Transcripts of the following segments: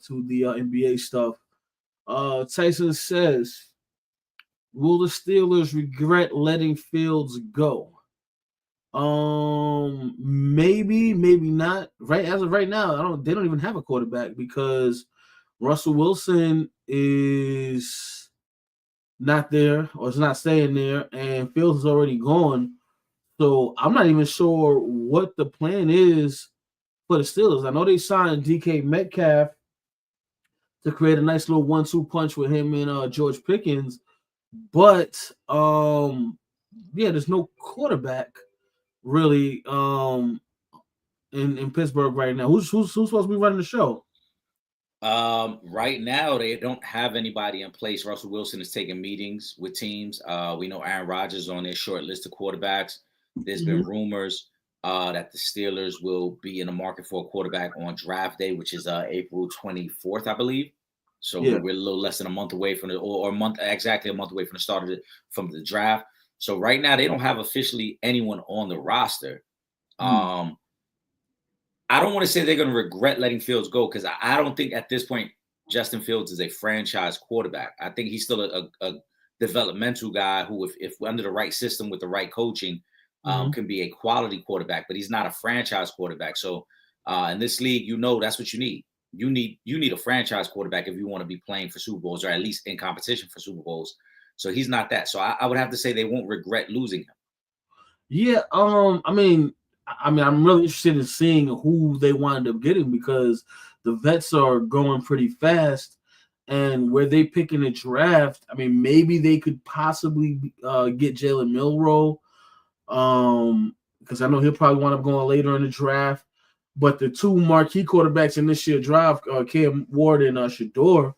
to the NBA stuff. Tyson says, "Will the Steelers regret letting Fields go?" Maybe, maybe not. Right as of right now, they don't even have a quarterback because Russell Wilson is not there or is not staying there, and Fields is already gone. So I'm not even sure what the plan is for the Steelers. I know they signed DK Metcalf to create a nice little 1-2 punch with him and George Pickens, but yeah, there's no quarterback really in Pittsburgh right now. Who's supposed to be running the show? Right now they don't have anybody in place. Russell Wilson is taking meetings with teams. We know Aaron Rodgers on their short list of quarterbacks. There's been rumors that the Steelers will be in the market for a quarterback on draft day, which is April 24th, I believe. So we're a little less than a month away from exactly a month away from the start of from the draft. So right now they don't have officially anyone on the roster. I don't want to say they're going to regret letting Fields go because I don't think at this point Justin Fields is a franchise quarterback. I think he's still a developmental guy who, if under the right system with the right coaching, can be a quality quarterback, but he's not a franchise quarterback. So in this league, that's what you need. You need a franchise quarterback if you want to be playing for Super Bowls or at least in competition for Super Bowls. So he's not that. So I would have to say they won't regret losing him. Yeah, I mean, I'm really interested in seeing who they wind up getting because the vets are going pretty fast, and where they pick in the draft, I mean, maybe they could possibly get Jalen Milroe, because I know he'll probably wind up going later in the draft. But the two marquee quarterbacks in this year's draft, Cam Ward and Shador,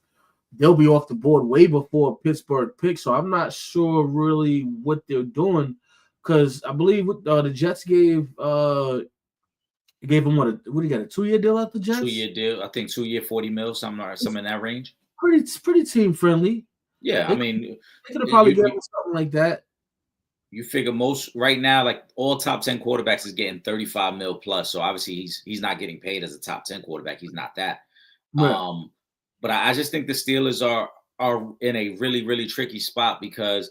they'll be off the board way before Pittsburgh pick. So I'm not sure really what they're doing. Because I believe the Jets gave him what do you got, a 2-year deal at the Jets? 2-year deal, I think 2-year, 40 mil, something in that range. Pretty team friendly. Yeah, I mean, they could have probably given something like that. You figure most right now, like all top 10 quarterbacks is getting 35 mil plus. So obviously he's not getting paid as a top 10 quarterback. He's not that. Right. But I just think the Steelers are in a really, really tricky spot because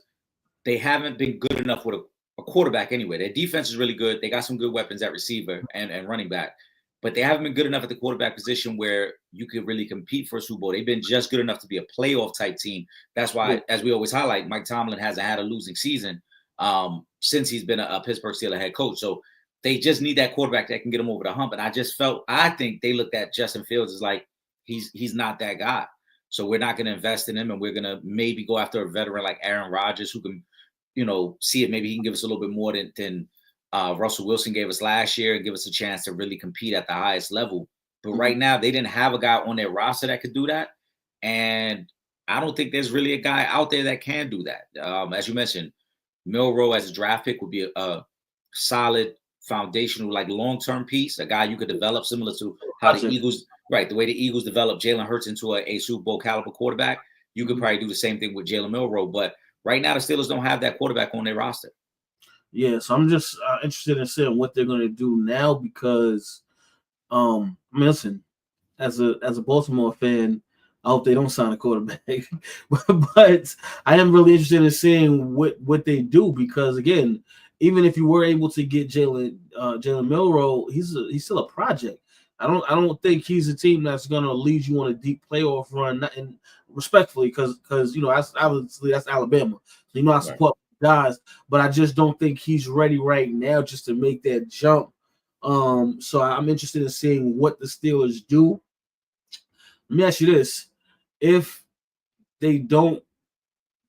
they haven't been good enough with a quarterback anyway. Their defense is really good. They got some good weapons at receiver and running back, but they haven't been good enough at the quarterback position where you could really compete for a Super Bowl. They've been just good enough to be a playoff type team. That's why, as we always highlight, Mike Tomlin hasn't had a losing season since he's been a Pittsburgh Steelers head coach. So they just need that quarterback that can get them over the hump. And I think they looked at Justin Fields as like, he's not that guy. So we're not going to invest in him, and we're going to maybe go after a veteran like Aaron Rodgers who can, see it. Maybe he can give us a little bit more than Russell Wilson gave us last year and give us a chance to really compete at the highest level. But right now, they didn't have a guy on their roster that could do that. And I don't think there's really a guy out there that can do that. As you mentioned, Milroe as a draft pick would be a solid foundational, like long-term piece, a guy you could develop similar to how the Eagles, the way the Eagles developed Jalen Hurts into a Super Bowl caliber quarterback. You could probably do the same thing with Jalen Milroe. But right now, the Steelers don't have that quarterback on their roster. Yeah, so I'm just interested in seeing what they're going to do now because, listen, as a Baltimore fan, I hope they don't sign a quarterback. But I am really interested in seeing what they do because, again, even if you were able to get Jalen Milroe, he's still a project. I don't think he's a team that's going to lead you on a deep playoff run. And respectfully, because obviously that's Alabama, so I support guys, but I just don't think he's ready right now just to make that jump. So I'm interested in seeing what the Steelers do. Let me ask you this: if they don't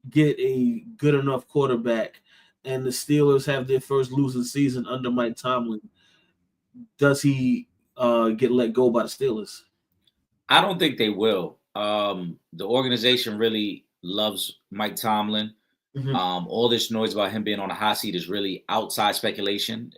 get a good enough quarterback, and the Steelers have their first losing season under Mike Tomlin, does he get let go by the Steelers? I don't think they will. The organization really loves Mike Tomlin. Mm-hmm. All this noise about him being on a hot seat is really outside speculation.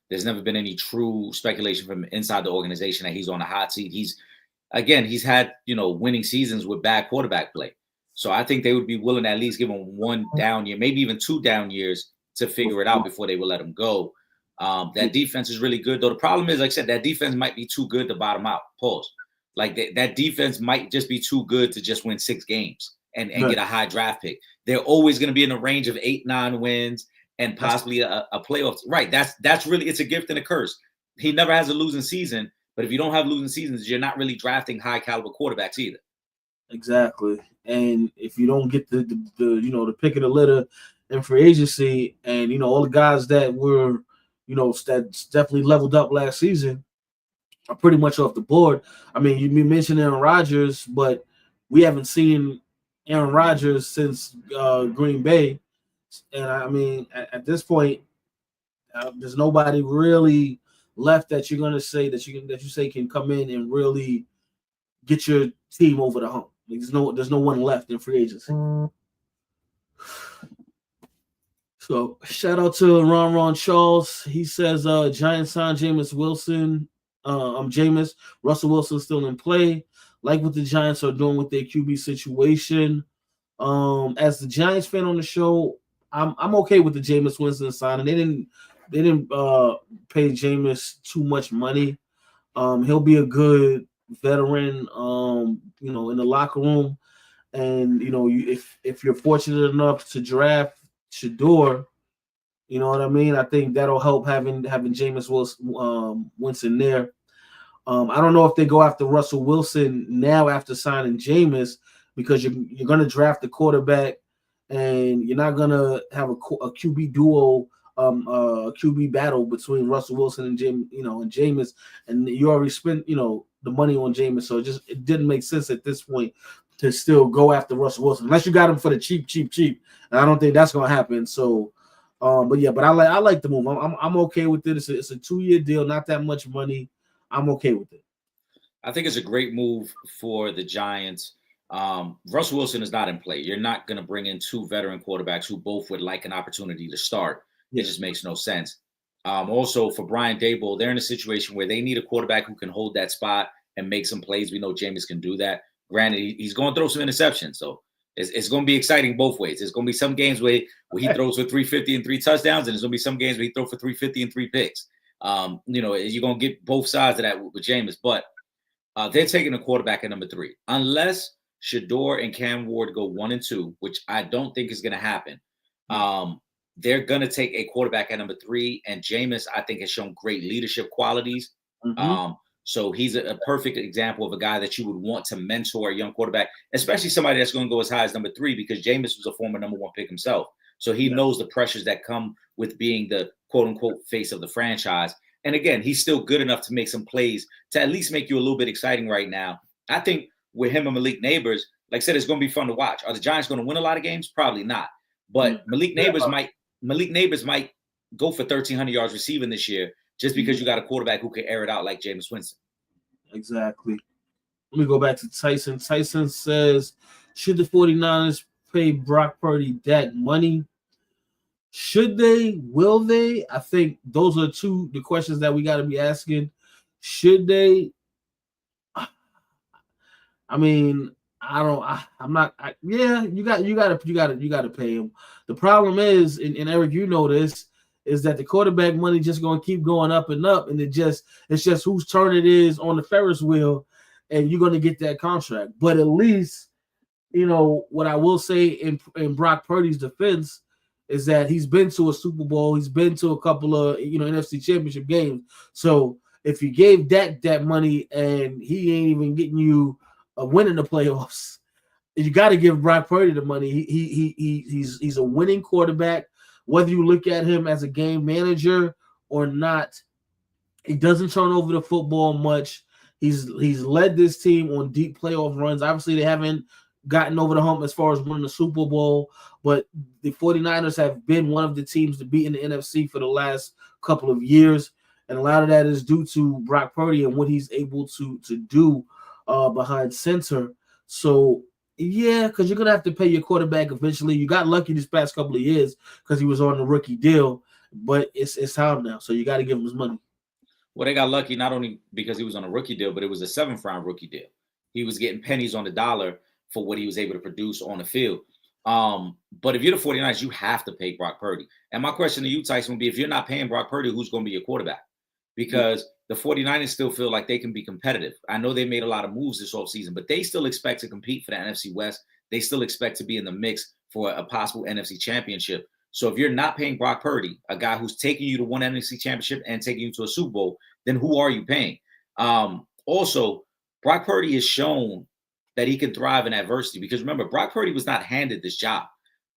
There's never been any true speculation from inside the organization that he's on a hot seat. He's had winning seasons with bad quarterback play. So I think they would be willing to at least give him one down year, maybe even 2 down years to figure it out before they will let him go. That defense is really good, though. The problem is, like I said, that defense might be too good to bottom out. Pause. Like that defense might just be too good to just win 6 games and get a high draft pick. They're always going to be in the range of 8, 9 wins and possibly a playoff. Right. That's really, it's a gift and a curse. He never has a losing season, but if you don't have losing seasons, you're not really drafting high caliber quarterbacks either. Exactly. And if you don't get the the pick of the litter in free agency, and all the guys that were that definitely leveled up last season are pretty much off the board. I mean, you mentioned Aaron Rodgers, but we haven't seen Aaron Rodgers since Green Bay, and I mean at this point, there's nobody really left that you're gonna say that you say can come in and really get your team over the hump. There's no one left in free agency. So shout out to Ron Charles. He says Giants signed Jameis Wilson. Jameis. Russell Wilson still in play. Like what the Giants are doing with their QB situation. As the Giants fan on the show, I'm okay with the Jameis Winston signing. They didn't pay Jameis too much money. He'll be a good veteran, in the locker room. And if you're fortunate enough to draft Shador, you know what I mean. I think that'll help having Jameis Winston there. I don't know if they go after Russell Wilson now after signing Jameis, because you're going to draft the quarterback, and you're not going to have a QB duo, a QB battle between Russell Wilson and Jameis, and you already spent the money on Jameis, so it didn't make sense at this point to still go after Russell Wilson unless you got him for the cheap. And I don't think that's going to happen. So, but I like the move. I'm okay with it. It's a 2-year deal, not that much money. I'm okay with it. I think it's a great move for the Giants. Russell Wilson is not in play. You're not going to bring in 2 veteran quarterbacks who both would like an opportunity to start. It just makes no sense. Also, for Brian Daboll, they're in a situation where they need a quarterback who can hold that spot and make some plays. We know Jameis can do that. Granted, he's going to throw some interceptions, so it's going to be exciting both ways. There's going to be some games where he throws for 350 and 3 touchdowns, and there's going to be some games where he throws for 350 and 3 picks. You're going to get both sides of that with Jameis, but they're taking a quarterback at number 3. Unless Shador and Cam Ward go 1 and 2, which I don't think is going to happen. They're going to take a quarterback at number 3, and Jameis, I think, has shown great leadership qualities. Mm-hmm. So he's a perfect example of a guy that you would want to mentor a young quarterback, especially somebody that's going to go as high as number 3, because Jameis was a former number 1 pick himself. So he knows the pressures that come with being the quote unquote face of the franchise. And again, he's still good enough to make some plays to at least make you a little bit exciting right now. I think with him and Malik Neighbors, like I said, it's going to be fun to watch. Are the Giants going to win a lot of games? Probably not. But Malik Neighbors might go for 1,300 yards receiving this year, just because you got a quarterback who can air it out like Jameis Winston. Exactly. Let me go back to Tyson. Tyson says, should the 49ers pay Brock Purdy that money? Should they? Will they? I think those are the questions that we got to be asking. Should they? I mean, I'm not. You got to pay him. The problem is, and Eric, you know this, is that the quarterback money just going to keep going up and up, and it's just whose turn it is on the Ferris wheel, and you're going to get that contract. But at least, what I will say in Brock Purdy's defense is that he's been to a Super Bowl, he's been to a couple of NFC Championship games. So if you gave Dak that money and he ain't even getting you a win in the playoffs, you got to give Brock Purdy the money. He's a winning quarterback. Whether you look at him as a game manager or not, he doesn't turn over the football much. He's led this team on deep playoff runs. Obviously, they haven't gotten over the hump as far as winning the Super Bowl, but the 49ers have been one of the teams to beat in the NFC for the last couple of years, and a lot of that is due to Brock Purdy and what he's able to do behind center. So yeah, because you're gonna have to pay your quarterback eventually. You got lucky this past couple of years because he was on the rookie deal, but it's time now, so you got to give him his money. Well, they got lucky not only because he was on a rookie deal, but it was a 7th-round rookie deal. He was getting pennies on the dollar for what he was able to produce on the field. But if you're the 49ers, you have to pay Brock Purdy. And my question to you, Tyson, would be, if you're not paying Brock Purdy, who's going to be your quarterback? because the 49ers still feel like they can be competitive. I know they made a lot of moves this offseason, but they still expect to compete for the NFC West. They still expect to be in the mix for a possible NFC championship. So if you're not paying Brock Purdy, a guy who's taking you to one NFC championship and taking you to a Super Bowl, then who are you paying? Also, Brock Purdy has shown that he can thrive in adversity, because remember, Brock Purdy was not handed this job.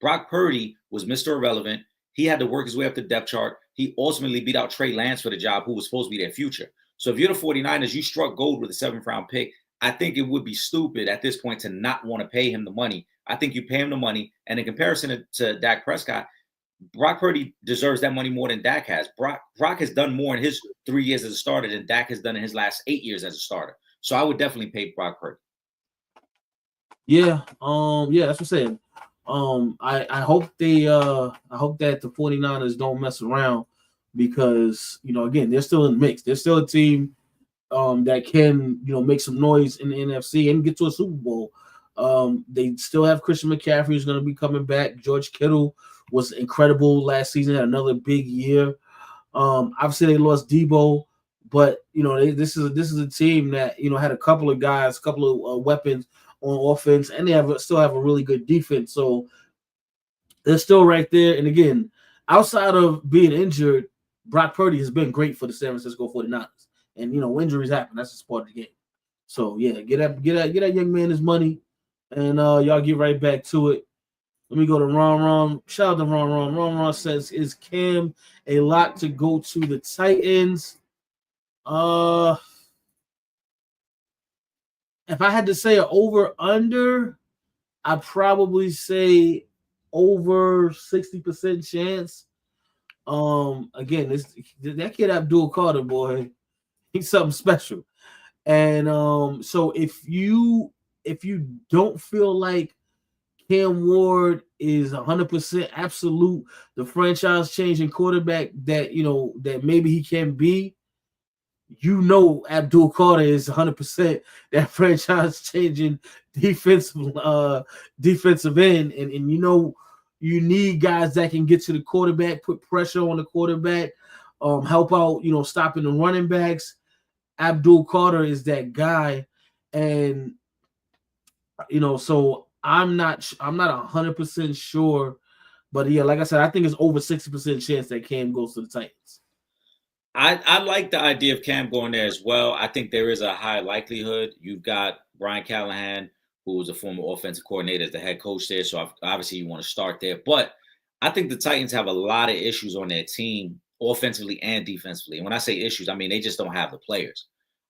Brock Purdy was Mr. Irrelevant. He had to work his way up the depth chart. He ultimately beat out Trey Lance for the job, who was supposed to be their future. So if you're the 49ers, you struck gold with a 7th round pick. I think it would be stupid at this point to not want to pay him the money. I think you pay him the money. And in comparison to Dak Prescott, Brock Purdy deserves that money more than Dak has. Brock has done more in his 3 years as a starter than Dak has done in his last 8 years as a starter. So I would definitely pay Brock Purdy. Yeah, that's what I'm saying. I hope I hope that the 49ers don't mess around, because, again, they're still in the mix. They're still a team that can, make some noise in the NFC and get to a Super Bowl. They still have Christian McCaffrey, who's going to be coming back. George Kittle was incredible last season, had another big year. Obviously they lost Debo, but this is a team that had a couple of guys, a couple of weapons on offense, and they still have a really good defense. So they're still right there. And again, outside of being injured, Brock Purdy has been great for the San Francisco 49ers. And injuries happen. That's just part of the game. So yeah, get that young man his money, and y'all get right back to it. Let me go to Ron. Shout out to Ron. Ron says, is Cam a lot to go to the Titans? If I had to say an over-under, I'd probably say over 60% chance. Again, that kid Abdul Carter, boy, he's something special. And so if you don't feel like Cam Ward is 100% absolute, the franchise changing quarterback that that maybe he can be, Abdul Carter is 100% that franchise changing defensive end, and you need guys that can get to the quarterback, put pressure on the quarterback, help out, stopping the running backs. Abdul Carter is that guy, and so I'm not 100% sure, but yeah, like I said, I think it's over 60% chance that Cam goes to the Titans. I like the idea of Cam going there as well. I think there is a high likelihood. You've got Brian Callahan, who was a former offensive coordinator, as the head coach there, so obviously you want to start there. But I think the Titans have a lot of issues on their team, offensively and defensively. And when I say issues, I mean they just don't have the players.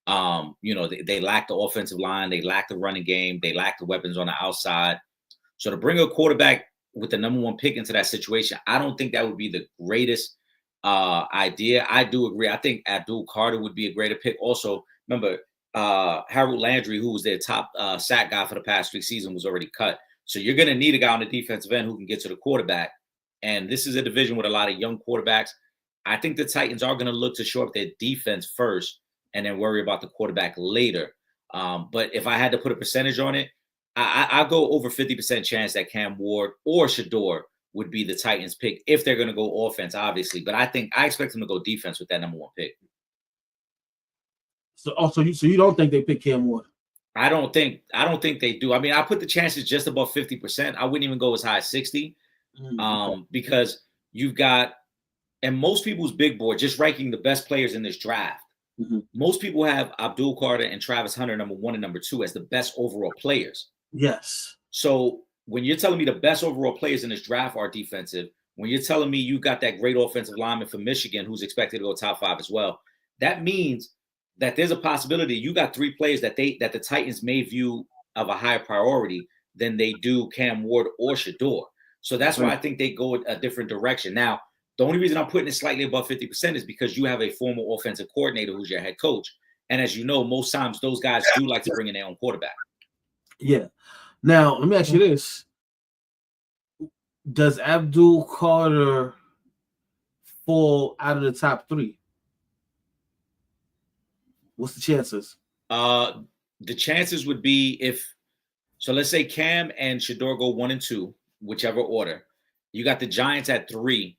They lack the offensive line, they lack the running game, they lack the weapons on the outside. So to bring a quarterback with the number 1 pick into that situation, I don't think that would be the greatest idea. I do agree. I think Abdul Carter would be a greater pick. Also, remember, Harold Landry, who was their top sack guy for the past 3 seasons, was already cut. So you're going to need a guy on the defensive end who can get to the quarterback. And this is a division with a lot of young quarterbacks. I think the Titans are going to look to shore up their defense first and then worry about the quarterback later. But if I had to put a percentage on it, I'll go over 50% chance that Cam Ward or Shador would be the Titans pick if they're going to go offense, obviously. But I expect them to go defense with that number 1 pick. So you don't think they pick Cam Ward? I don't think they do. I mean, I put the chances just above 50%. I wouldn't even go as high as 60, because you've got, and most people's big board, just ranking the best players in this draft, most people have Abdul Carter and Travis Hunter number 1 and number 2 as the best overall players. Yes. So when you're telling me the best overall players in this draft are defensive, when you're telling me you got that great offensive lineman from Michigan who's expected to go top 5 as well, that means that there's a possibility you got 3 players that the Titans may view of a higher priority than they do Cam Ward or Shador. So that's why I think they go a different direction. Now, the only reason I'm putting it slightly above 50% is because you have a former offensive coordinator who's your head coach. And as you know, most times those guys do like to bring in their own quarterback. Yeah. Now, let me ask you this. Does Abdul Carter fall out of the top 3? What's the chances? The chances would be so let's say Cam and Shador go 1 and 2, whichever order. You got the Giants at 3.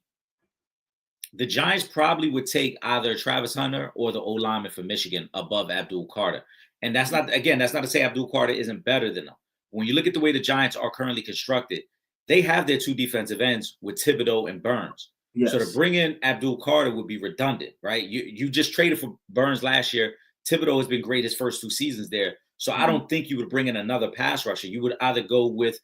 the Giants probably would take either Travis Hunter or the O lineman from Michigan above Abdul Carter. And that's not to say Abdul Carter isn't better than them. When you look at the way the Giants are currently constructed, they have their two defensive ends with Thibodeau and Burns. Yes. So to bring in Abdul Carter would be redundant, right? You just traded for Burns last year. Thibodeau has been great his first 2 seasons there. So I don't think you would bring in another pass rusher. You would either go with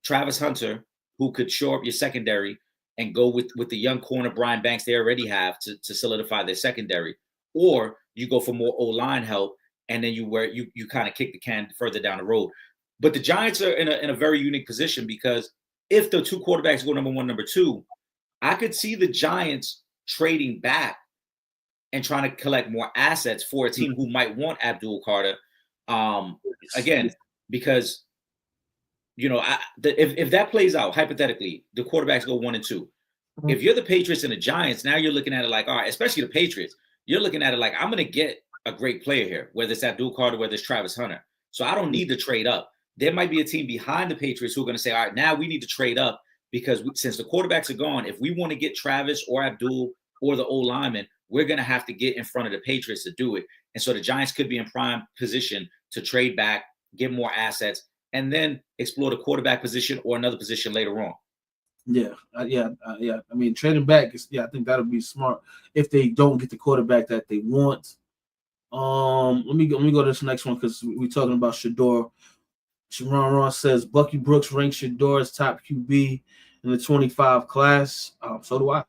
Travis Hunter, who could shore up your secondary, and go with the young corner Brian Banks they already have to solidify their secondary, or you go for more O-line help, and then you kind of kick the can further down the road. But the Giants are in a very unique position because if the 2 quarterbacks go number 1, number 2, I could see the Giants trading back and trying to collect more assets for a team who might want Abdul Carter. Again, because if that plays out hypothetically, the quarterbacks go 1 and 2. If you're the Patriots and the Giants, now you're looking at it like, all right, especially the Patriots, you're looking at it like, I'm going to get a great player here, whether it's Abdul Carter, whether it's Travis Hunter. So I don't need to trade up. There might be a team behind the Patriots who are going to say, all right, now we need to trade up because since the quarterbacks are gone, if we want to get Travis or Abdul or the O lineman, we're going to have to get in front of the Patriots to do it. And so the Giants could be in prime position to trade back, get more assets, and then explore the quarterback position or another position later on. Yeah. I mean, trading back I think that'll be smart if they don't get the quarterback that they want. Let me go to this next one because we're talking about Shedeur. Sharon Ross says Bucky Brooks ranks Shedeur as top QB in the 25 class. So do I.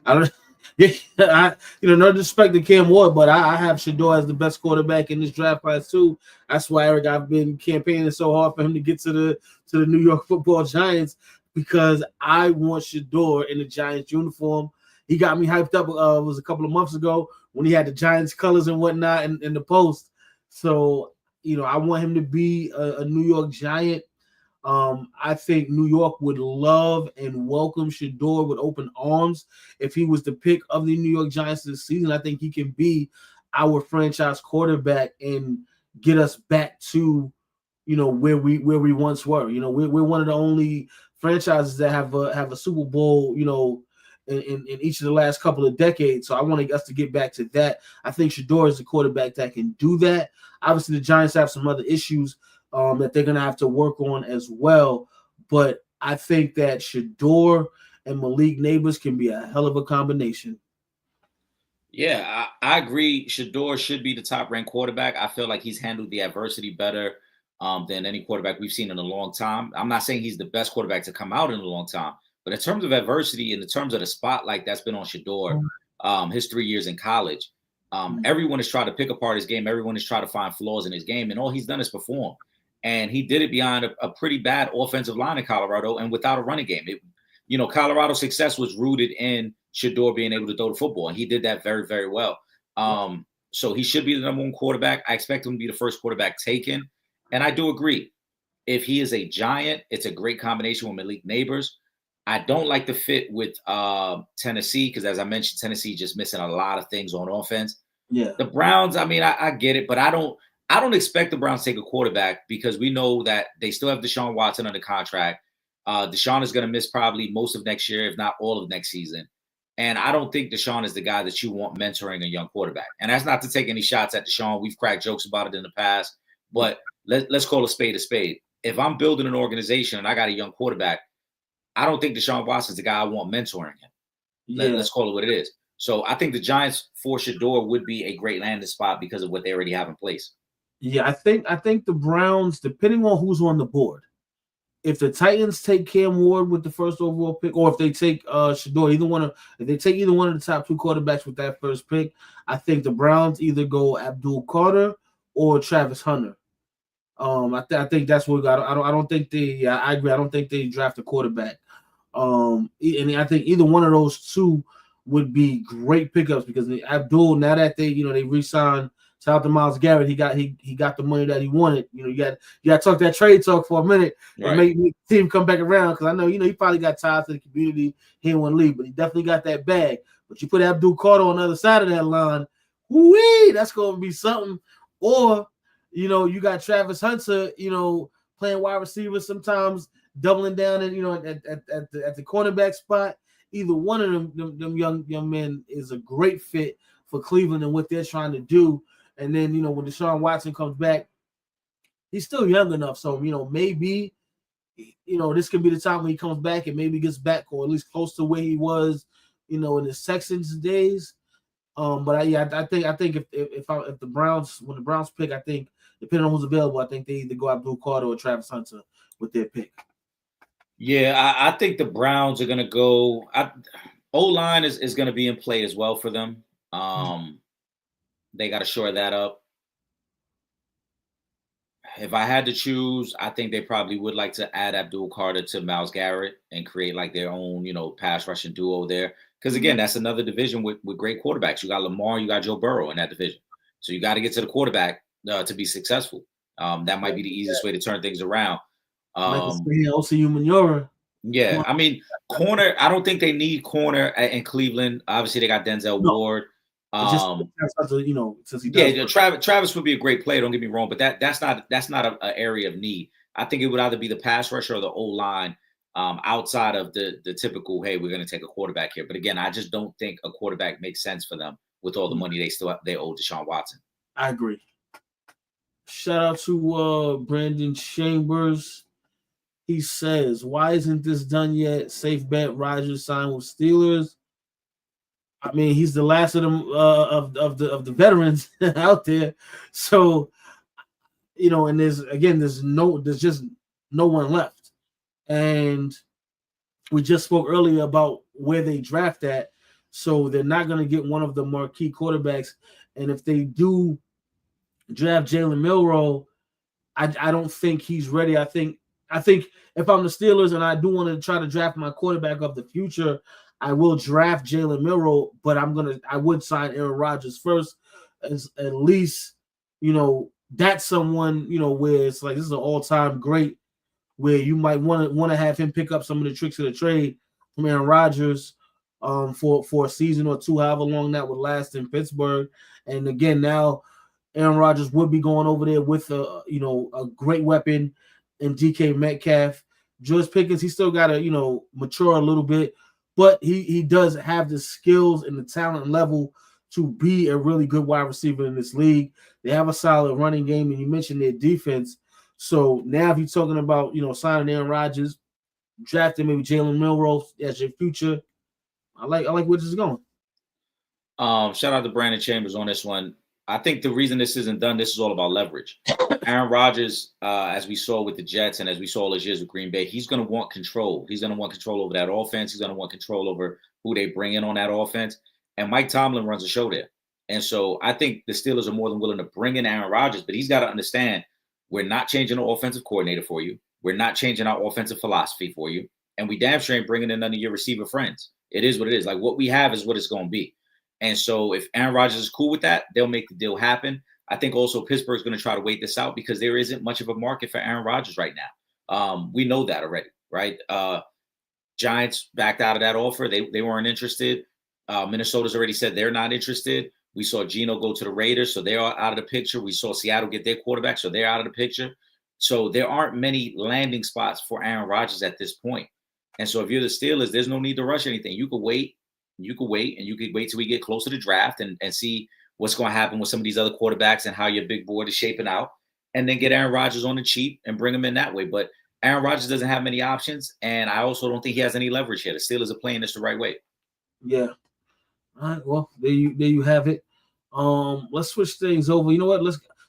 I don't. No disrespect to Cam Ward, but I have Shedeur as the best quarterback in this draft class too. That's why, Eric, I've been campaigning so hard for him to get to the New York Football Giants because I want Shedeur in the Giants uniform. He got me hyped up. It was a couple of months ago when he had the Giants colors and whatnot in the post. So I want him to be a New York Giant. I think New York would love and welcome Shedeur with open arms. If he was the pick of the New York Giants this season, I think he can be our franchise quarterback and get us back to, where we once were. We're one of the only franchises that have a Super Bowl, in each of the last couple of decades. So I want us to get back to that. I think Shedeur is the quarterback that can do that. Obviously, the Giants have some other issues that they're going to have to work on as well. But I think that Shedeur and Malik Neighbors can be a hell of a combination. Yeah, I agree. Shedeur should be the top-ranked quarterback. I feel like he's handled the adversity better than any quarterback we've seen in a long time. I'm not saying he's the best quarterback to come out in a long time, but in terms of adversity and in terms of the spotlight that's been on Shedeur, his 3 years in college, everyone has tried to pick apart his game. Everyone has tried to find flaws in his game, and all he's done is perform. And he did it behind a pretty bad offensive line in Colorado and without a running game. Colorado's success was rooted in Shedeur being able to throw the football, and he did that very, very well. So he should be the number 1 quarterback. I expect him to be the first quarterback taken. And I do agree. If he is a Giant, it's a great combination with Malik Neighbors. I don't like the fit with Tennessee because, as I mentioned, Tennessee just missing a lot of things on offense. Yeah. The Browns, I mean, I get it, but I don't expect the Browns to take a quarterback because we know that they still have Deshaun Watson under contract. Deshaun is going to miss probably most of next year, if not all of next season. And I don't think Deshaun is the guy that you want mentoring a young quarterback. And that's not to take any shots at Deshaun. We've cracked jokes about it in the past, but let's call a spade a spade. If I'm building an organization and I got a young quarterback, I don't think Deshaun Watson is the guy I want mentoring him. Let's call it what it is. So I think the Giants for Shedeur would be a great landing spot because of what they already have in place. Yeah, I think the Browns, depending on who's on the board, if the Titans take Cam Ward with the first overall pick, or if they take Shedeur, if they take either one of the top 2 quarterbacks with that first pick, I think the Browns either go Abdul Carter or Travis Hunter. I think that's what I don't think they. I agree. I don't think they draft a quarterback. And I think either one of those 2 would be great pickups because Abdul, now that they re-signed. Shout out to Myles Garrett. He got the money that he wanted. You got to talk that trade talk for a minute and make the team come back around because I know he probably got ties to the community. He didn't want to leave, but he definitely got that bag. But you put Abdul Carter on the other side of that line, whoo-wee, that's going to be something. Or you got Travis Hunter, playing wide receiver sometimes, doubling down and at the cornerback spot. either one of them young men is a great fit for Cleveland and what they're trying to do. And then when Deshaun Watson comes back, he's still young enough, so maybe this could be the time when he comes back and maybe gets back or at least close to where he was, in the Texans days. But I think if the Browns, when the Browns pick, I think depending on who's available, I think they either go Abdul Carter or Travis Hunter with their pick. Yeah, I think the Browns are gonna go. O-line is gonna be in play as well for them. They got to shore that up. If I had to choose, I think they probably would like to add Abdul Carter to Myles Garrett and create like their own, pass rushing duo there. Because again, that's another division with great quarterbacks. You got Lamar, you got Joe Burrow in that division. So you got to get to the quarterback to be successful. That might be the easiest way to turn things around. OCU Manura. Yeah, I mean, corner. I don't think they need corner in Cleveland. Obviously, they got Denzel Ward. Since he does. Travis would be a great player. Don't get me wrong, but that's not an area of need. I think it would either be the pass rusher or the O-line outside of the typical. Hey, we're going to take a quarterback here. But again, I just don't think a quarterback makes sense for them with all the money they owe Deshaun Watson. I agree. Shout out to Brandon Chambers. He says, "Why isn't this done yet? Safe bet Rodgers signed with Steelers." I mean, he's the last of them of the veterans out there. So, and there's just no one left. And we just spoke earlier about where they draft at. So they're not going to get one of the marquee quarterbacks. And if they do draft Jalen Milroe, I don't think he's ready. I think if I'm the Steelers and I do want to try to draft my quarterback of the future, I will draft Jalen Milroe, but I would sign Aaron Rodgers first, as at least, that's someone, where it's like this is an all-time great, where you might want to have him pick up some of the tricks of the trade from Aaron Rodgers for a season or two, however long that would last in Pittsburgh. And again, now Aaron Rodgers would be going over there with a great weapon in DK Metcalf. George Pickens, he still got to, mature a little bit, but he does have the skills and the talent level to be a really good wide receiver in this league. They have a solid running game, and you mentioned their defense. So now if you're talking about, signing Aaron Rodgers, drafting maybe Jalen Milroe as your future, I like where this is going. Shout out to Brandon Chambers on this one. I think the reason this isn't done, this is all about leverage. Aaron Rodgers, as we saw with the Jets and as we saw all his years with Green Bay, he's going to want control. He's going to want control over that offense. He's going to want control over who they bring in on that offense. And Mike Tomlin runs a show there. And so I think the Steelers are more than willing to bring in Aaron Rodgers, but he's got to understand we're not changing the offensive coordinator for you. We're not changing our offensive philosophy for you. And we damn sure ain't bringing in none of your receiver friends. It is what it is. Like what we have is what it's going to be. And so if Aaron Rodgers is cool with that, they'll make the deal happen. I think also Pittsburgh's going to try to wait this out because there isn't much of a market for Aaron Rodgers right now. We know that already, right? Giants backed out of that offer. They weren't interested. Minnesota's already said they're not interested. We saw Geno go to the Raiders, so they're out of the picture. We saw Seattle get their quarterback, so they're out of the picture. So there aren't many landing spots for Aaron Rodgers at this point. And so if you're the Steelers, there's no need to rush anything. You could wait. And you could wait till we get closer to draft and see what's going to happen with some of these other quarterbacks and how your big board is shaping out, and then get Aaron Rodgers on the cheap and bring him in that way. But Aaron Rodgers doesn't have many options, and I also don't think he has any leverage here. The Steelers are playing this the right way. Yeah. All right. Well, there you have it. Let's switch things over. You know what?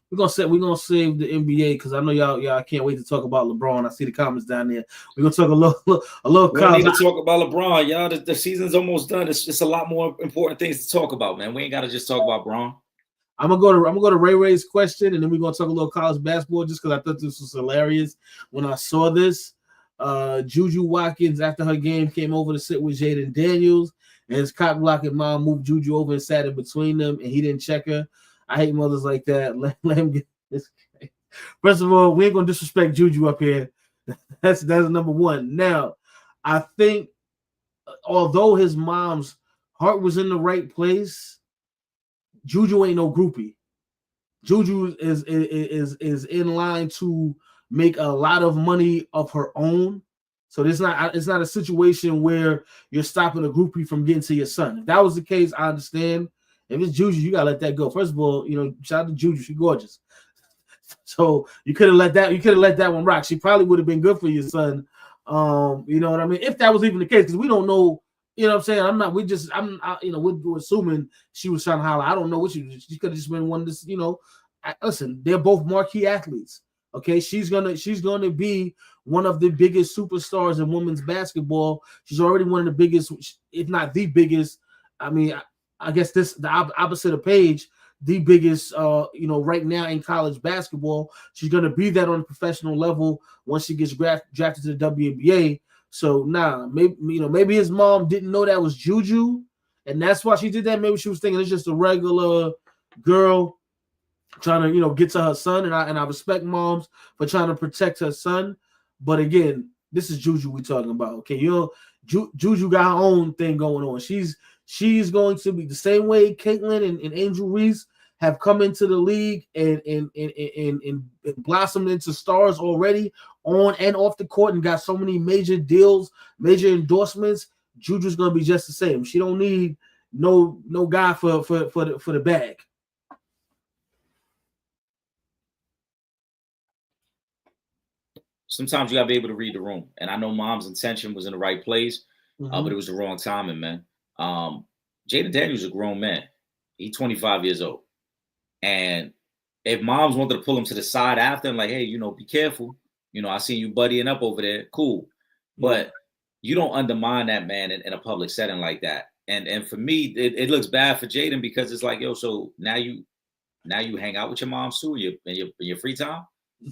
We're gonna save the NBA because I know y'all can't wait to talk about LeBron. I see the comments down there. We're gonna talk a little. We don't need to talk about LeBron, y'all. The season's almost done. It's a lot more important things to talk about, man. We ain't gotta just talk about Bron. I'm gonna go to Ray's question, and then we're gonna talk a little college basketball just because I thought this was hilarious when I saw this. Juju Watkins after her game came over to sit with Jaden Daniels, and his cock blocking mom moved Juju over and sat in between them, and he didn't check her. I hate mothers like that. Let him get this. First of all, we ain't gonna disrespect Juju up here. That's number one. Now, I think although his mom's heart was in the right place, Juju ain't no groupie. Juju is in line to make a lot of money of her own. So it's not a situation where you're stopping a groupie from getting to your son. If that was the case, I understand. If it's Juju, you gotta let that go. First of all, shout out to Juju, she's gorgeous. So you could have let that one rock. She probably would have been good for your son. You know what I mean? If that was even the case, because we don't know. You know what I'm saying? We're assuming she was trying to holler. I don't know what she could have just been one of this. Listen, they're both marquee athletes. Okay, she's gonna be one of the biggest superstars in women's basketball. She's already one of the biggest, if not the biggest. I mean, I guess the opposite of Paige, the biggest. Right now in college basketball, she's gonna be that on a professional level once she gets drafted to the WNBA. So maybe his mom didn't know that was Juju, and that's why she did that. Maybe she was thinking it's just a regular girl trying to get to her son, and I respect moms for trying to protect her son. But again, this is Juju we're talking about. Okay, Juju got her own thing going on. She's going to be the same way Caitlin and Angel Reese have come into the league and blossomed into stars already on and off the court and got so many major deals, major endorsements. Juju's gonna be just the same. She don't need no guy for the bag. Sometimes you gotta be able to read the room, and I know mom's intention was in the right place, but it was the wrong timing, man. Jaden Daniels is a grown man. He's 25 years old. And if moms wanted to pull him to the side after and like, hey, be careful. I seen you buddying up over there. Cool. But you don't undermine that man in a public setting like that. And for me, it looks bad for Jaden because it's like, yo, so now you hang out with your moms too in your free time.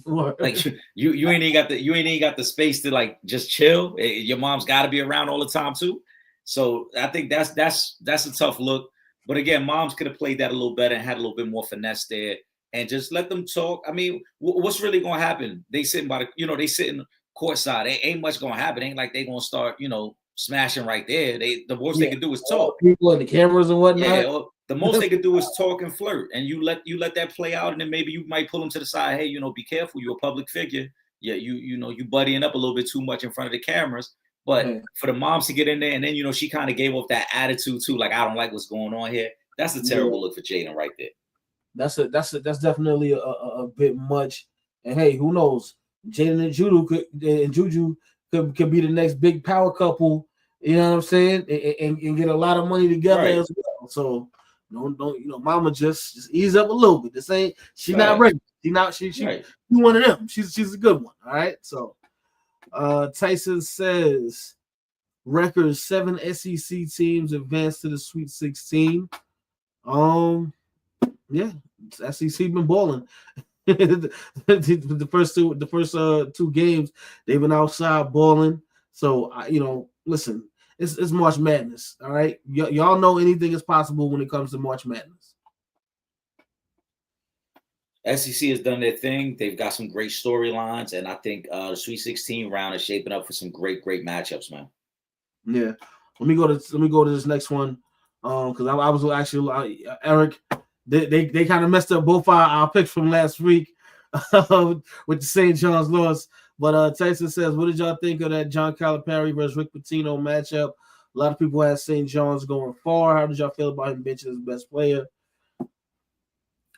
Like you ain't even got the space to like just chill. Your mom's got to be around all the time too. So I think that's a tough look. But again, moms could have played that a little better and had a little bit more finesse there, and just let them talk. I mean, what's really gonna happen? They sitting they sitting courtside. Ain't much gonna happen. Ain't like they gonna start smashing right there. The worst they can do is talk. People and the cameras and whatnot. Yeah, the most they could do is talk and flirt, and you let that play out, and then maybe you might pull them to the side. Hey, be careful. You're a public figure. Yeah, you buddying up a little bit too much in front of the cameras. But for the moms to get in there, and then she kind of gave off that attitude too, like I don't like what's going on here. That's a terrible look for Jaden right there. That's definitely a bit much. And hey, who knows? Jaden and Juju could be the next big power couple. You know what I'm saying? And get a lot of money together as well. So don't mama just ease up a little bit. This ain't she's not ready. She's one of them. She's a good one. All right. So Tyson says record 7 SEC teams advanced to the Sweet 16. Yeah, SEC been balling. the first two games they've been outside balling. So listen, it's March Madness. All right, y'all know anything is possible when it comes to March Madness. SEC has done their thing. They've got some great storylines, and I think the Sweet 16 round is shaping up for some great matchups, man. Yeah, let me go to this next one because I was actually Eric. They kind of messed up both our picks from last week with the St. John's loss. But Tyson says, what did y'all think of that John Calipari versus Rick Pitino matchup? A lot of people had St. John's going far. How did y'all feel about him benching his best player?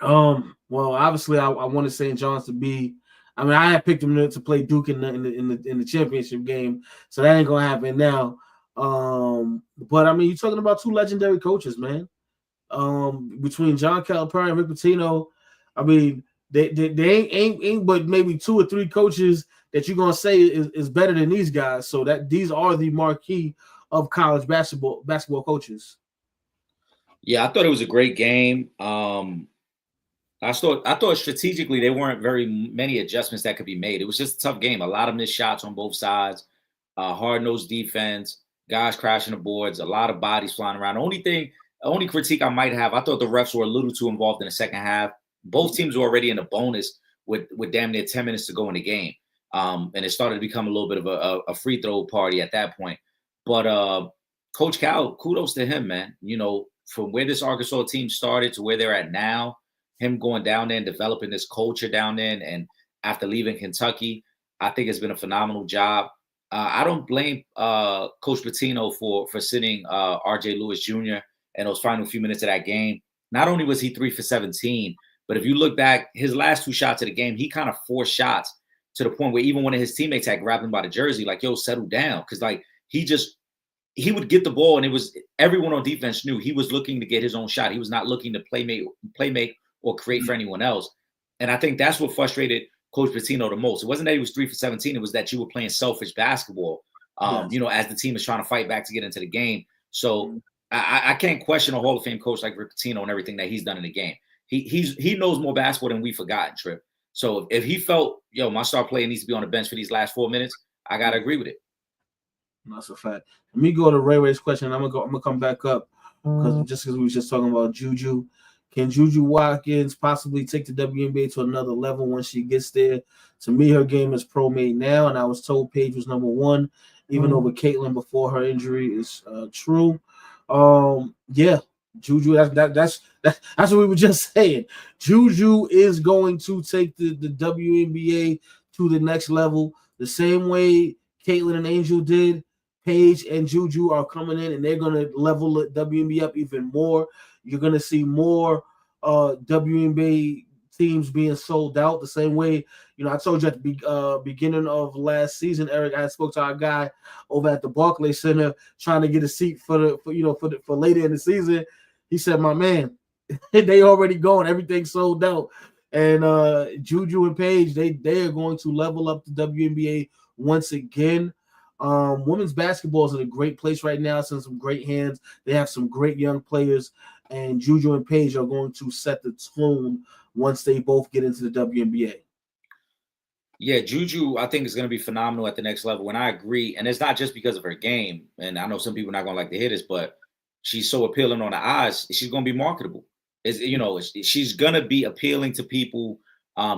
Well, obviously, I wanted St. John's to be. I mean, I had picked him to play Duke in the championship game, so that ain't gonna happen now. But I mean, you're talking about two legendary coaches, man. Between John Calipari and Rick Pitino, I mean, they ain't but maybe 2 or 3 coaches that you're gonna say is better than these guys. So that these are the marquee of college basketball coaches. Yeah, I thought it was a great game. I thought strategically there weren't very many adjustments that could be made. It was just a tough game. A lot of missed shots on both sides, hard-nosed defense, guys crashing the boards, a lot of bodies flying around. The only critique I might have, I thought the refs were a little too involved in the second half. Both teams were already in a bonus with damn near 10 minutes to go in the game. And it started to become a little bit of a free throw party at that point. But Coach Cal, kudos to him, man. From where this Arkansas team started to where they're at now, him going down there and developing this culture down there, and after leaving Kentucky, I think it's been a phenomenal job. I don't blame Coach Pitino for sitting RJ Lewis Jr. in those final few minutes of that game. Not only was he 3 for 17, but if you look back, his last 2 shots of the game, he kind of forced shots to the point where even one of his teammates had grabbed him by the jersey, like, yo, settle down. Because like he would get the ball, and it was everyone on defense knew he was looking to get his own shot. He was not looking to playmate or create for anyone else. And I think that's what frustrated Coach Pitino the most. It wasn't that he was 3 for 17. It was that you were playing selfish basketball, Yes. as the team is trying to fight back to get into the game. So I can't question a Hall of Fame coach like Rick Pitino and everything that he's done in the game. He knows more basketball than we've forgotten, Trip. So if he felt, yo, my star player needs to be on the bench for these last 4 minutes, I got to agree with it. That's a fact. Let me go to Ray Ray's question. I'm gonna come back up because we were just talking about Juju. Can Juju Watkins possibly take the WNBA to another level once she gets there? To me, her game is pro-made now, and I was told Paige was number one, even over Caitlin before her injury is true. Yeah, Juju. That's what we were just saying. Juju is going to take the WNBA to the next level, the same way Caitlin and Angel did. Paige and Juju are coming in, and they're going to level the WNBA up even more. You're going to see more WNBA teams being sold out the same way. I told you at the beginning of last season, Eric, I spoke to our guy over at the Barclays Center trying to get a seat for later in the season. He said, my man, they already going. Everything's sold out. And Juju and Paige, they are going to level up the WNBA once again. Women's basketball is in a great place right now. It's in some great hands. They have some great young players, and Juju and Paige are going to set the tone once they both get into the WNBA. Yeah, Juju, I think is going to be phenomenal at the next level, and I agree. And it's not just because of her game. And I know some people are not going to like to hear this, but she's so appealing on the eyes. She's going to be marketable. She's going to be appealing to people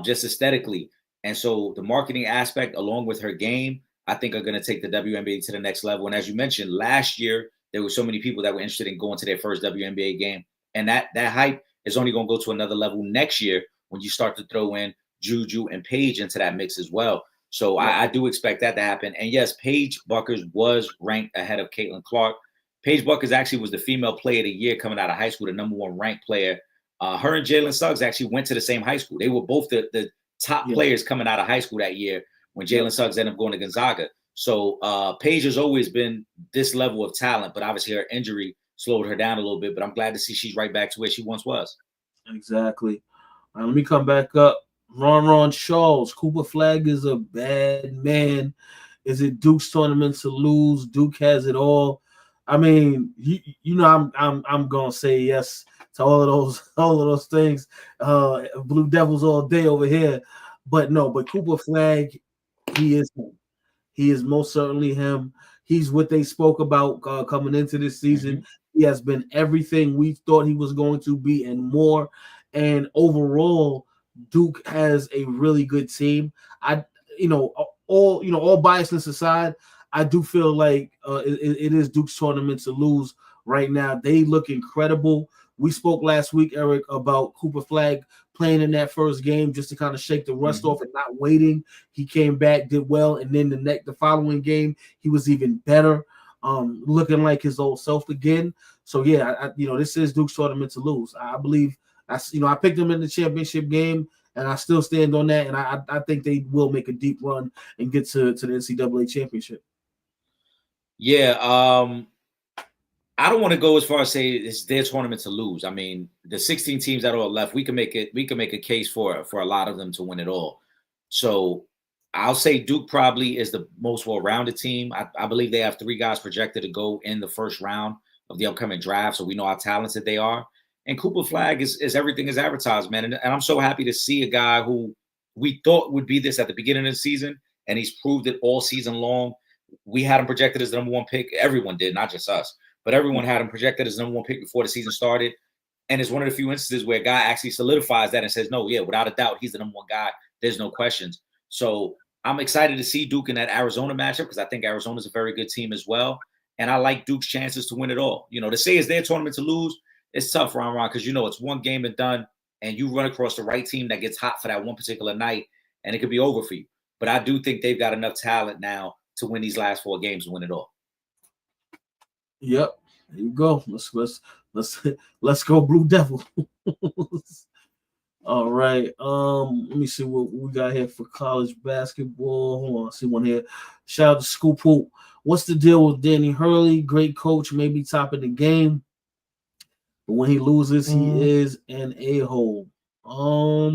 just aesthetically. And so the marketing aspect, along with her game, I think are going to take the WNBA to the next level. And as you mentioned, last year, there were so many people that were interested in going to their first WNBA game. And that hype is only going to go to another level next year when you start to throw in Juju and Paige into that mix as well. So I do expect that to happen. And yes, Paige Buckers was ranked ahead of Caitlin Clark. Paige Buckers actually was the female player of the year coming out of high school, the number one ranked player. Her and Jalen Suggs actually went to the same high school. They were both the top players coming out of high school that year when Jalen Suggs ended up going to Gonzaga. So Paige has always been this level of talent, but obviously her injury slowed her down a little bit. But I'm glad to see she's right back to where she once was. Exactly. Let me come back up. Ron Charles, Cooper Flag is a bad man. Is it Duke's tournament to lose? Duke has it all. I mean, I'm gonna say yes to all of those things. Blue Devils all day over here, but Cooper Flag, he is him. He is most certainly him. He's what they spoke about coming into this season. Mm-hmm. He has been everything we thought he was going to be and more. And overall, Duke has a really good team. All biasness aside, I do feel like it is Duke's tournament to lose right now. They look incredible. We spoke last week, Eric, about Cooper Flag playing in that first game just to kind of shake the rust off and not waiting. He came back, did well, and then the following game, he was even better, looking like his old self again. So yeah, this is Duke's tournament to lose. I believe I picked them in the championship game, and I still stand on that. And I think they will make a deep run and get to the NCAA championship. Yeah, I don't want to go as far as say it's their tournament to lose. I mean, the 16 teams that are left, we can make a case for a lot of them to win it all. So I'll say Duke probably is the most well-rounded team. I believe they have 3 guys projected to go in the first round of the upcoming draft, so we know how talented they are. And Cooper Flag is everything is advertised, man. And I'm so happy to see a guy who we thought would be this at the beginning of the season, and he's proved it all season long. We had him projected as the number 1 pick. Everyone did, not just us. But everyone had him projected as number 1 pick before the season started. And it's one of the few instances where a guy actually solidifies that and says, no, yeah, without a doubt, he's the number 1 guy. There's no questions. So I'm excited to see Duke in that Arizona matchup because I think Arizona's a very good team as well. And I like Duke's chances to win it all. To say it's their tournament to lose, it's tough, Ron, because it's one game and done, and you run across the right team that gets hot for that one particular night, and it could be over for you. But I do think they've got enough talent now to win these last 4 games and win it all. Yep. There you go. Let's go Blue Devil. All right. Let me see what we got here for college basketball. Hold on, I see one here. Shout out to Scoop Hoop. What's the deal with Danny Hurley? Great coach, maybe top of the game. But when he loses, he is an a-hole. I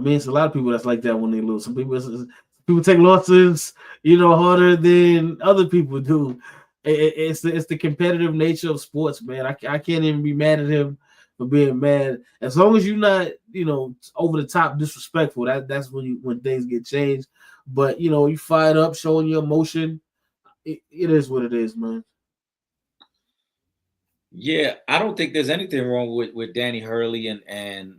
mean, it's a lot of people that's like that when they lose. Some people take losses, harder than other people do. It's the competitive nature of sports, man. I can't even be mad at him for being mad. As long as you're not, over the top disrespectful, that's when things get changed. But you fired up, showing your emotion. It is what it is, man. Yeah, I don't think there's anything wrong with Danny Hurley and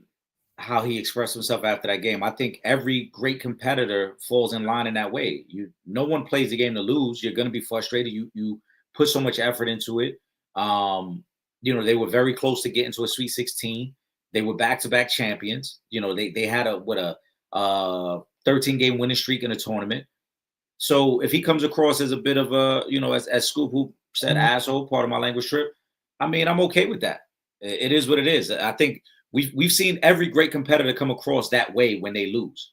how he expressed himself after that game. I think every great competitor falls in line in that way. No one plays the game to lose. You're going to be frustrated. You put so much effort into it. They were very close to getting to a Sweet 16. They were back-to-back champions. They had a 13-game winning streak in a tournament. So if he comes across as a bit of a, as Scoop who said, asshole, part of my language trip, I mean, I'm okay with that. It is what it is. I think we've seen every great competitor come across that way when they lose.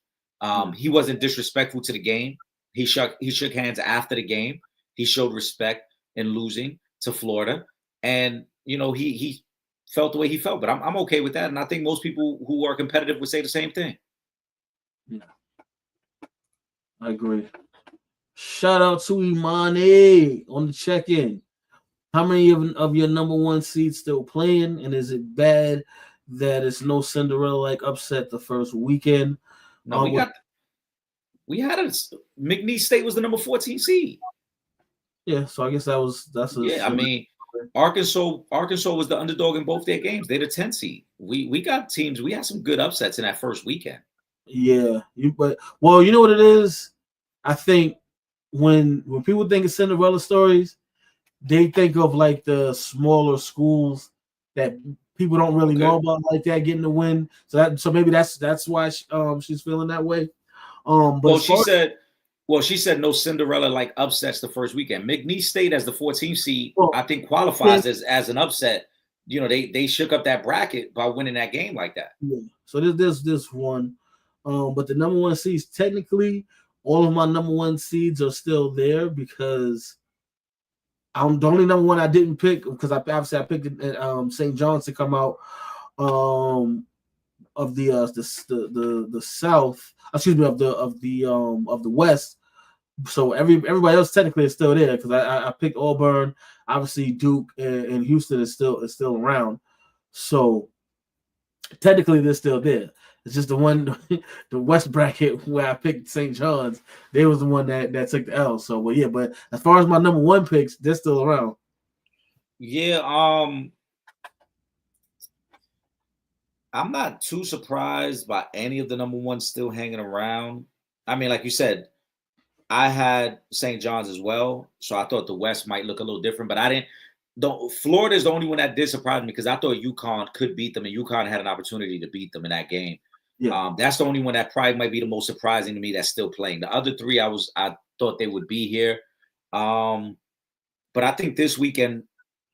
He wasn't disrespectful to the game. He shook hands after the game. He showed respect in losing to Florida, and he felt the way he felt. But I'm okay with that, and I think most people who are competitive would say the same thing. Yeah, I agree. Shout out to Imani on the check-in. How many of your number one seeds still playing, and is it bad that it's no Cinderella-like upset the first weekend? No, we had McNeese State was the number 14 seed. Yeah, so I guess I mean, Arkansas was the underdog in both their games. They're the 10 seed. We got teams. We had some good upsets in that first weekend. Yeah, you know what it is? I think when people think of Cinderella stories, they think of like the smaller schools that people don't really know about like that getting the win. So maybe that's why she's feeling that way. But she said no Cinderella like upsets the first weekend. McNeese State as the 14th seed, I think qualifies as an upset. They shook up that bracket by winning that game like that. Yeah. So there's this one. But the number one seeds, technically, all of my number one seeds are still there because the only number one I didn't pick because I picked St. John's to come out of the South, excuse me, of the West. So everybody else technically is still there because I picked Auburn. Obviously, Duke and Houston is still around. So technically, they're still there. It's just the West bracket where I picked St. John's. They was the one that took the L. So, but as far as my number one picks, they're still around. Yeah, I'm not too surprised by any of the number ones still hanging around. I mean, like you said, I had St. John's as well, so I thought the West might look a little different, but I didn't. Florida is the only one that did surprise me because I thought UConn could beat them, and UConn had an opportunity to beat them in that game. Yeah. That's the only one that probably might be the most surprising to me that's still playing. The other three, I thought they would be here. But I think this weekend,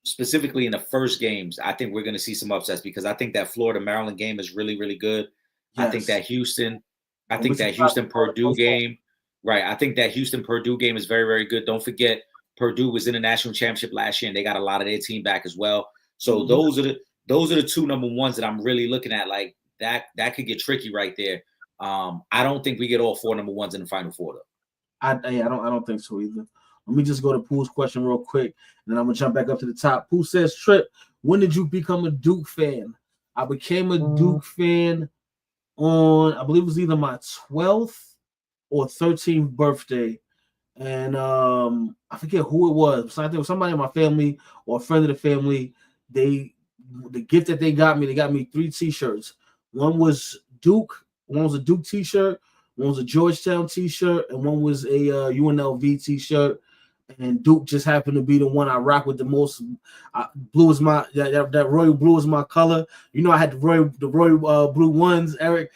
specifically in the first games, I think we're going to see some upsets because I think that Florida-Maryland game is really, really good. Yes. I think that Houston-Purdue game, right? I think that Houston-Purdue game is very, very good. Don't forget, Purdue was in the national championship last year, and they got a lot of their team back as well. So those are the two number ones that I'm really looking at. Like that could get tricky right there. I don't think we get all four number ones in the Final Four though. I don't think so either. Let me just go to Pooh's question real quick, and then I'm gonna jump back up to the top. Pooh says, "Trip, when did you become a Duke fan?" I became a Duke fan on, I believe it was either my 12th or 13th birthday. And I forget who it was. So I think it was somebody in my family or a friend of the family. The gift that they got me 3 T-shirts. One was Duke, one was a Duke T-shirt, one was a Georgetown T-shirt, and one was a UNLV T-shirt. And Duke just happened to be the one I rock with the most. Blue is my that royal blue is my color. I had the royal blue ones, Eric.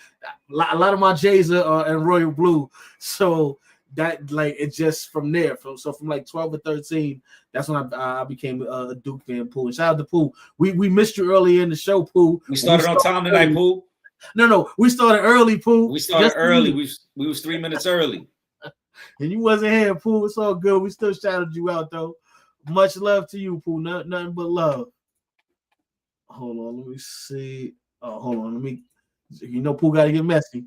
A lot of my J's are in royal blue. So that like it's just from there. From like 12 to 13, that's when I became a Duke fan. Pooh, and shout out to Pooh. We missed you earlier in the show, Pooh. We started on time tonight, Pooh. No, we started early, Pooh. We started early. We was 3 minutes early. And you wasn't here, Pooh. It's all good. We still shouted you out though. Much love to you, Pooh. Nothing but love. Hold on, let me see. Oh, hold on, let me. Pooh got to get messy.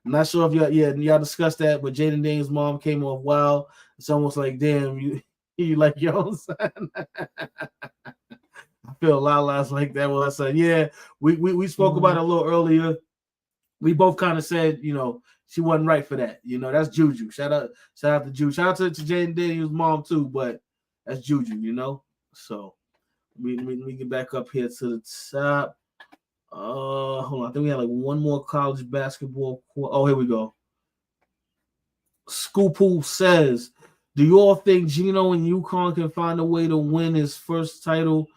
I'm not sure if y'all discussed that, but Jaden Daniels' mom came off wild. It's almost like, damn, you like your own son. I feel a lot of lies like that. Well, I said, yeah, we spoke about it a little earlier. We both kind of said, she wasn't right for that. That's Juju. Shout out to Juju. Shout out to Jaden Daniels' mom too, but that's Juju, So we get back up here to the top. Hold on. I think we had like one more college basketball. Oh, here we go. Scoopoo says, do you all think Gino and UConn can find a way to win his first title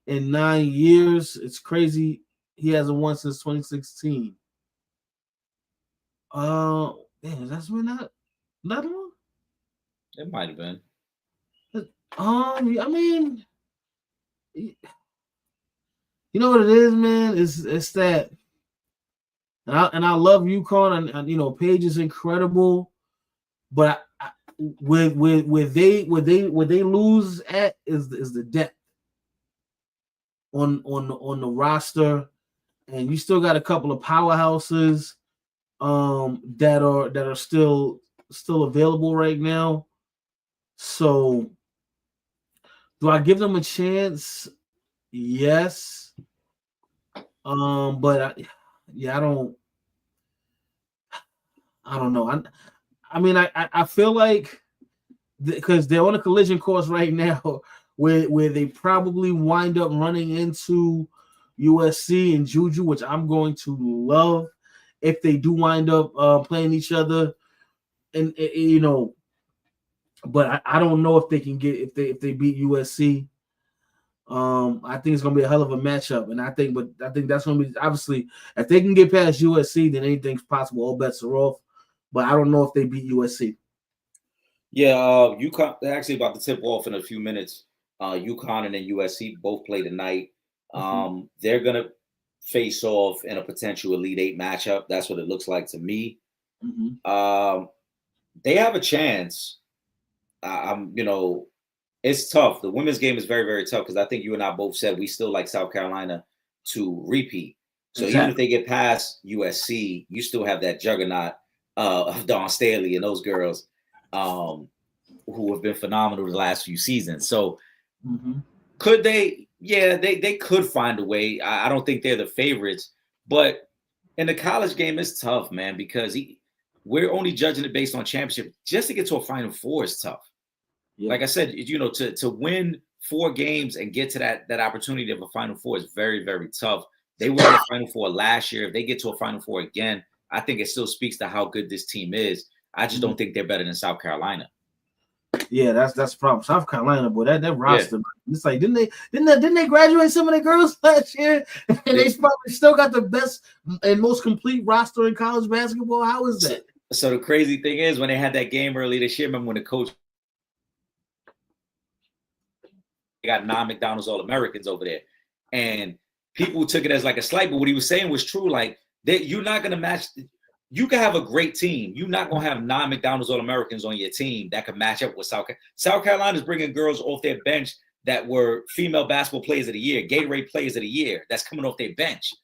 in 9 years? It's crazy. He hasn't won since 2016. That's been that long? It might have been. I mean, you know what it is, man? It's that, and I love UConn, and Paige is incredible, but where they lose at is the depth on the roster, and you still got a couple of powerhouses that are still available right now. So, do I give them a chance? Yes. But I don't know. I feel like because they're on a collision course right now where they probably wind up running into USC and Juju, which I'm going to love if they do wind up playing each other, and but I don't know if they can get if they beat USC. I think it's gonna be a hell of a matchup, and I think that's gonna be obviously if they can get past USC, then anything's possible. All bets are off, but I don't know if they beat USC. Yeah, UConn. They're actually about to tip off in a few minutes. UConn and then USC both play tonight. They're gonna face off in a potential Elite Eight matchup. That's what it looks like to me. They have a chance. It's tough. The women's game is very, very tough because I think you and I both said we still like South Carolina to repeat. So even if they get past USC, you still have that juggernaut of Dawn Staley and those girls who have been phenomenal the last few seasons. So could they? Yeah, they could find a way. I don't think they're the favorites, but in the college game, it's tough, man, because we're only judging it based on championship. Just to get to a Final Four is tough. Yeah. Like I said, to win 4 games and get to that opportunity of a Final Four is very, very tough. They were in the Final Four last year. If they get to a Final Four again, I think it still speaks to how good this team is. I just don't think they're better than South Carolina. Yeah, that's the problem. South Carolina, boy, that roster. Yeah. It's like didn't they graduate some of the girls last year? And they probably still got the best and most complete roster in college basketball. How is that? So the crazy thing is when they had that game early this year, remember when the coach got 9 McDonald's All-Americans over there, and people took it as like a slight, but what he was saying was true. Like you're not going to match. You can have a great team. You're not going to have 9 McDonald's All-Americans on your team that can match up with South Carolina. South Carolina is bringing girls off their bench that were female basketball players of the year, Gatorade players of the year. That's coming off their bench.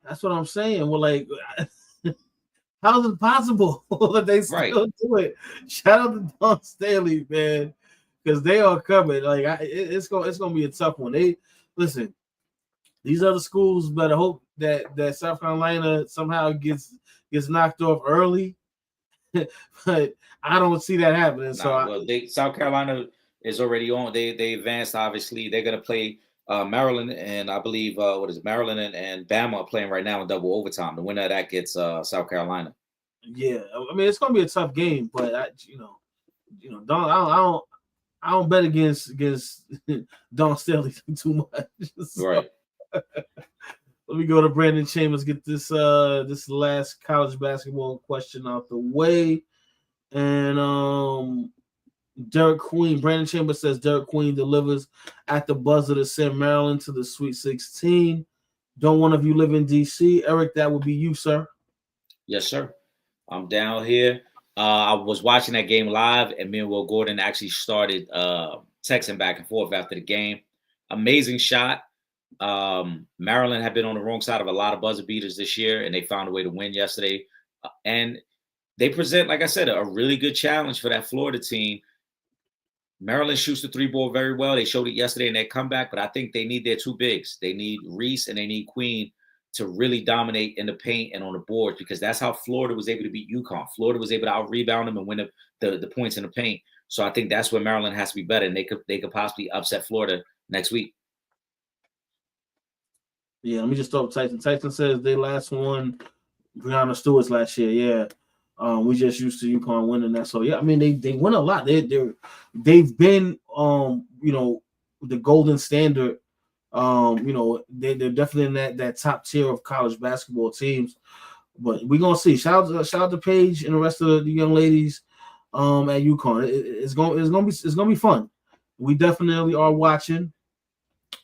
That's what I'm saying. Well, like, how is it possible that they still do it? Shout out to Dawn Staley, man. Because they are coming. Like it's gonna be a tough one. Listen, these other schools better hope that South Carolina somehow gets knocked off early. But I don't see that happening. South Carolina is already on. They advanced. Obviously, they're gonna play Maryland, and I believe Maryland and Bama are playing right now in double overtime. The winner of that gets South Carolina. Yeah, I mean it's gonna be a tough game, but I don't bet against Dawn Staley too much. So, right. Let me go to Brandon Chambers, get this last college basketball question out the way. And Derek Queen, Brandon Chambers says Derek Queen delivers at the buzzer to send Maryland to the Sweet 16. Don't one of you live in DC? Eric, that would be you, sir. Yes, sir. I'm down here. I was watching that game live, and me and Will Gordon actually started texting back and forth after the game. Amazing shot. Maryland had been on the wrong side of a lot of buzzer beaters this year, and they found a way to win yesterday. And they present, like I said, a really good challenge for that Florida team. Maryland shoots the three ball very well. They showed it yesterday in their comeback, but I think they need their two bigs. They need Reese and they need Queen to really dominate in the paint and on the boards, because that's how Florida was able to beat UConn. Florida was able to out-rebound them and win the points in the paint. So I think that's where Maryland has to be better, and they could possibly upset Florida next week. Yeah, let me just throw up Tyson. Tyson says they last won Breonna Stewart's last year. Yeah. We just used to UConn winning that. So yeah, I mean they win a lot. They've been the golden standard. They're definitely in that top tier of college basketball teams. But we're gonna see. Shout out to Paige and the rest of the young ladies at UConn. It's gonna be fun. We definitely are watching.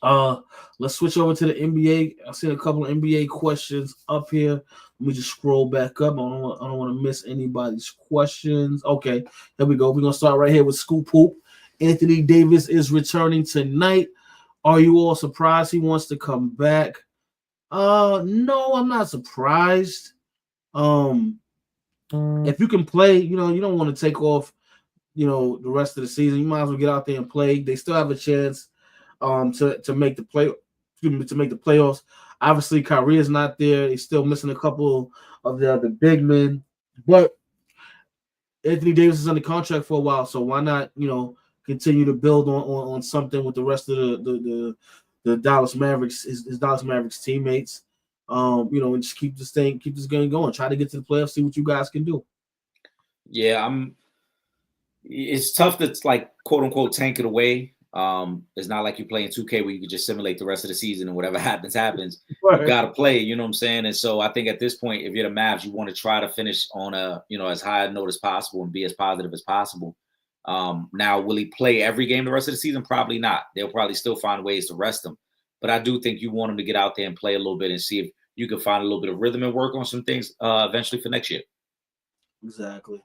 Let's switch over to the NBA. I've seen a couple of NBA questions up here. Let me just scroll back up. I don't want to miss anybody's questions. Okay, here we go. We're gonna start right here with Scoop Hoop. Anthony Davis is returning tonight. Are you all surprised he wants to come back? No, I'm not surprised. If you can play, you don't want to take off, the rest of the season. You might as well get out there and play. They still have a chance to make the playoffs. Obviously, Kyrie is not there. He's still missing a couple of the other big men, but Anthony Davis is under contract for a while, so why not, continue to build on something with the rest of the Dallas Mavericks, his Dallas Mavericks teammates, and just keep this game going. Try to get to the playoffs, see what you guys can do. Yeah, it's tough to quote unquote tank it away. It's not like you're playing 2K where you can just simulate the rest of the season and whatever happens. Right. You got to play, you know what I'm saying? And so I think at this point, if you're the Mavs, you want to try to finish on as high a note as possible and be as positive as possible. Now, will he play every game the rest of the season? Probably not. They'll probably still find ways to rest him. But I do think you want him to get out there and play a little bit and see if you can find a little bit of rhythm and work on some things eventually for next year. Exactly.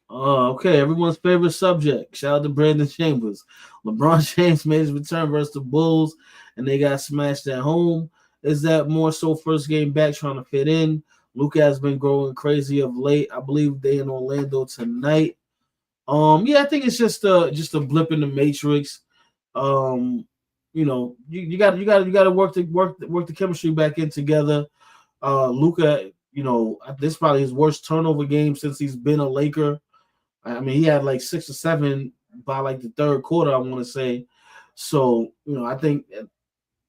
Okay, everyone's favorite subject. Shout out to Brandon Chambers. LeBron James made his return versus the Bulls, and they got smashed at home. Is that more so first game back trying to fit in? Luka has been growing crazy of late. I believe they in Orlando tonight. Yeah, I think it's just a blip in the matrix. You got to work the chemistry back in together. Luka, this is probably his worst turnover game since he's been a Laker. I mean, he had like 6 or 7 by like the third quarter, I want to say. So, I think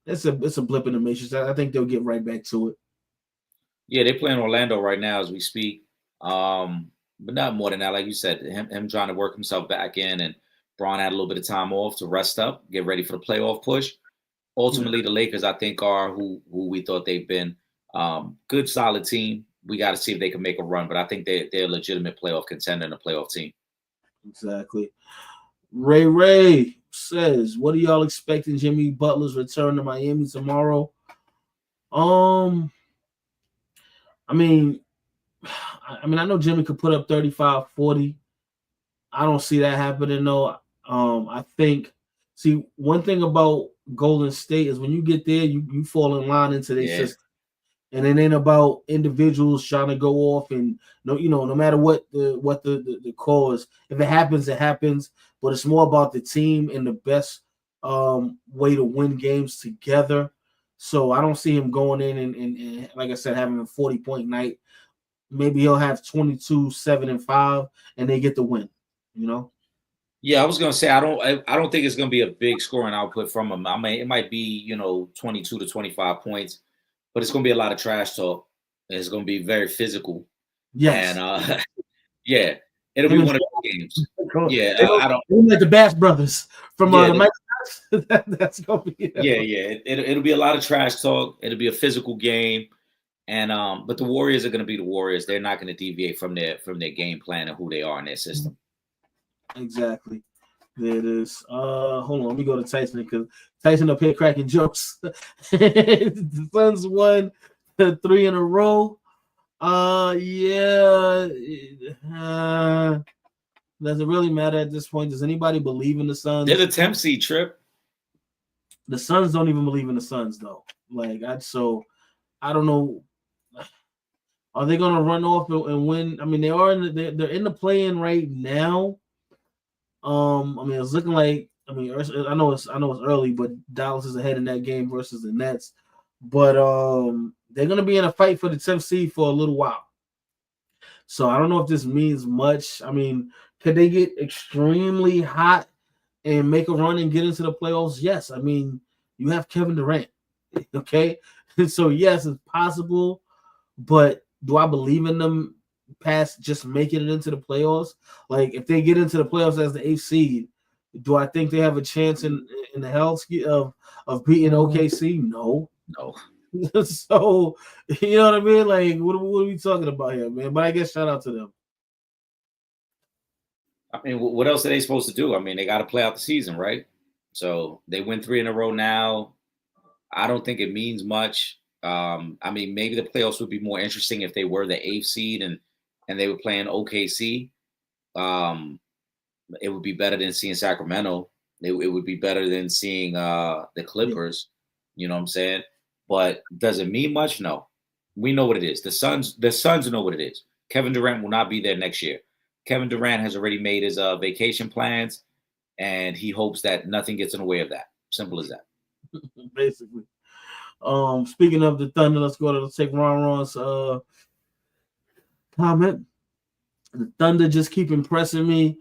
it's a blip in the matrix. I think they'll get right back to it. Yeah, they're playing Orlando right now as we speak. But not more than that. Like you said, him trying to work himself back in, and Braun had a little bit of time off to rest up, get ready for the playoff push. Ultimately, the Lakers, I think, are who we thought they've been. Good, solid team. We got to see if they can make a run, but I think they're a legitimate playoff contender and a playoff team. Exactly. Ray says, what are y'all expecting Jimmy Butler's return to Miami tomorrow? I mean, I know Jimmy could put up 35, 40. I don't see that happening, though. I think, one thing about Golden State is when you get there, you fall in line into their system. And it ain't about individuals trying to go off and no matter what the cause. If it happens, it happens. But it's more about the team and the best way to win games together. So I don't see him going in and like I said, having a 40-point night. Maybe he'll have 22, 7, and 5, and they get the win. Yeah, I was gonna say I don't think it's gonna be a big scoring output from him. I mean, it might be 22 to 25 points. But it's going to be a lot of trash talk. It's going to be very physical. Yes. And, yeah, it'll be one of those games. Yeah, I don't like the Bass Brothers from the Mike. That's going to be. Yeah. It'll be a lot of trash talk. It'll be a physical game. And but the Warriors are going to be the Warriors. They're not going to deviate from their game plan and who they are in their system. Exactly. There it is. Hold on, let me go to Tyson because Tyson up here cracking jokes. The Suns won 3 in a row. Yeah. Does it really matter at this point? Does anybody believe in the Suns? They're the 10th seed, Trip. The Suns don't even believe in the Suns though. Like I don't know. Are they gonna run off and win? I mean, they are they're in the play-in right now. I mean, it's looking like. I mean, I know it's early, but Dallas is ahead in that game versus the Nets. But they're gonna be in a fight for the 10th seed for a little while. So I don't know if this means much. I mean, could they get extremely hot and make a run and get into the playoffs? Yes. I mean, you have Kevin Durant. Okay, so yes, it's possible. But do I believe in them past just making it into the playoffs? Like if they get into the playoffs as the 8th seed, do I think they have a chance in the hell of beating OKC? No. So you know what I mean? Like what are we talking about here, man? But I guess shout out to them. I mean, what else are they supposed to do? I mean, they got to play out the season, right? So they win 3 in a row now. I don't think it means much. I mean, maybe the playoffs would be more interesting if they were the 8th seed and they were playing OKC. It would be better than seeing Sacramento. It would be better than seeing the Clippers. You know what I'm saying? But does it mean much? No. We know what it is. The Suns know what it is. Kevin Durant will not be there next year. Kevin Durant has already made his vacation plans, and he hopes that nothing gets in the way of that. Simple as that. Basically. Speaking of the Thunder, let's take Ron's comment. The Thunder just keep impressing me,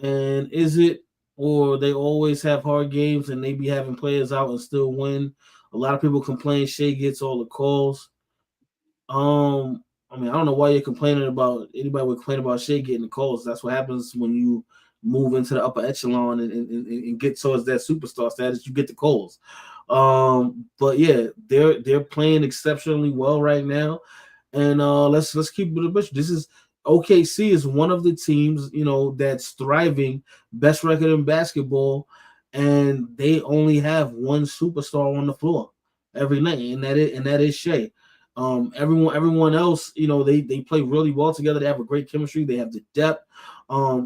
and is it or they always have hard games and they be having players out and still win? A lot of people complain Shea gets all the calls. I mean, I don't know why you're complaining about anybody would complain about Shea getting the calls. That's what happens when you move into the upper echelon and get towards that superstar status. You get the calls. But yeah, they're playing exceptionally well right now. And let's keep it a bit. This is OKC is one of the teams, that's thriving, best record in basketball, and they only have one superstar on the floor every night, and that is Shea. Everyone else, they play really well together. They have a great chemistry. They have the depth. I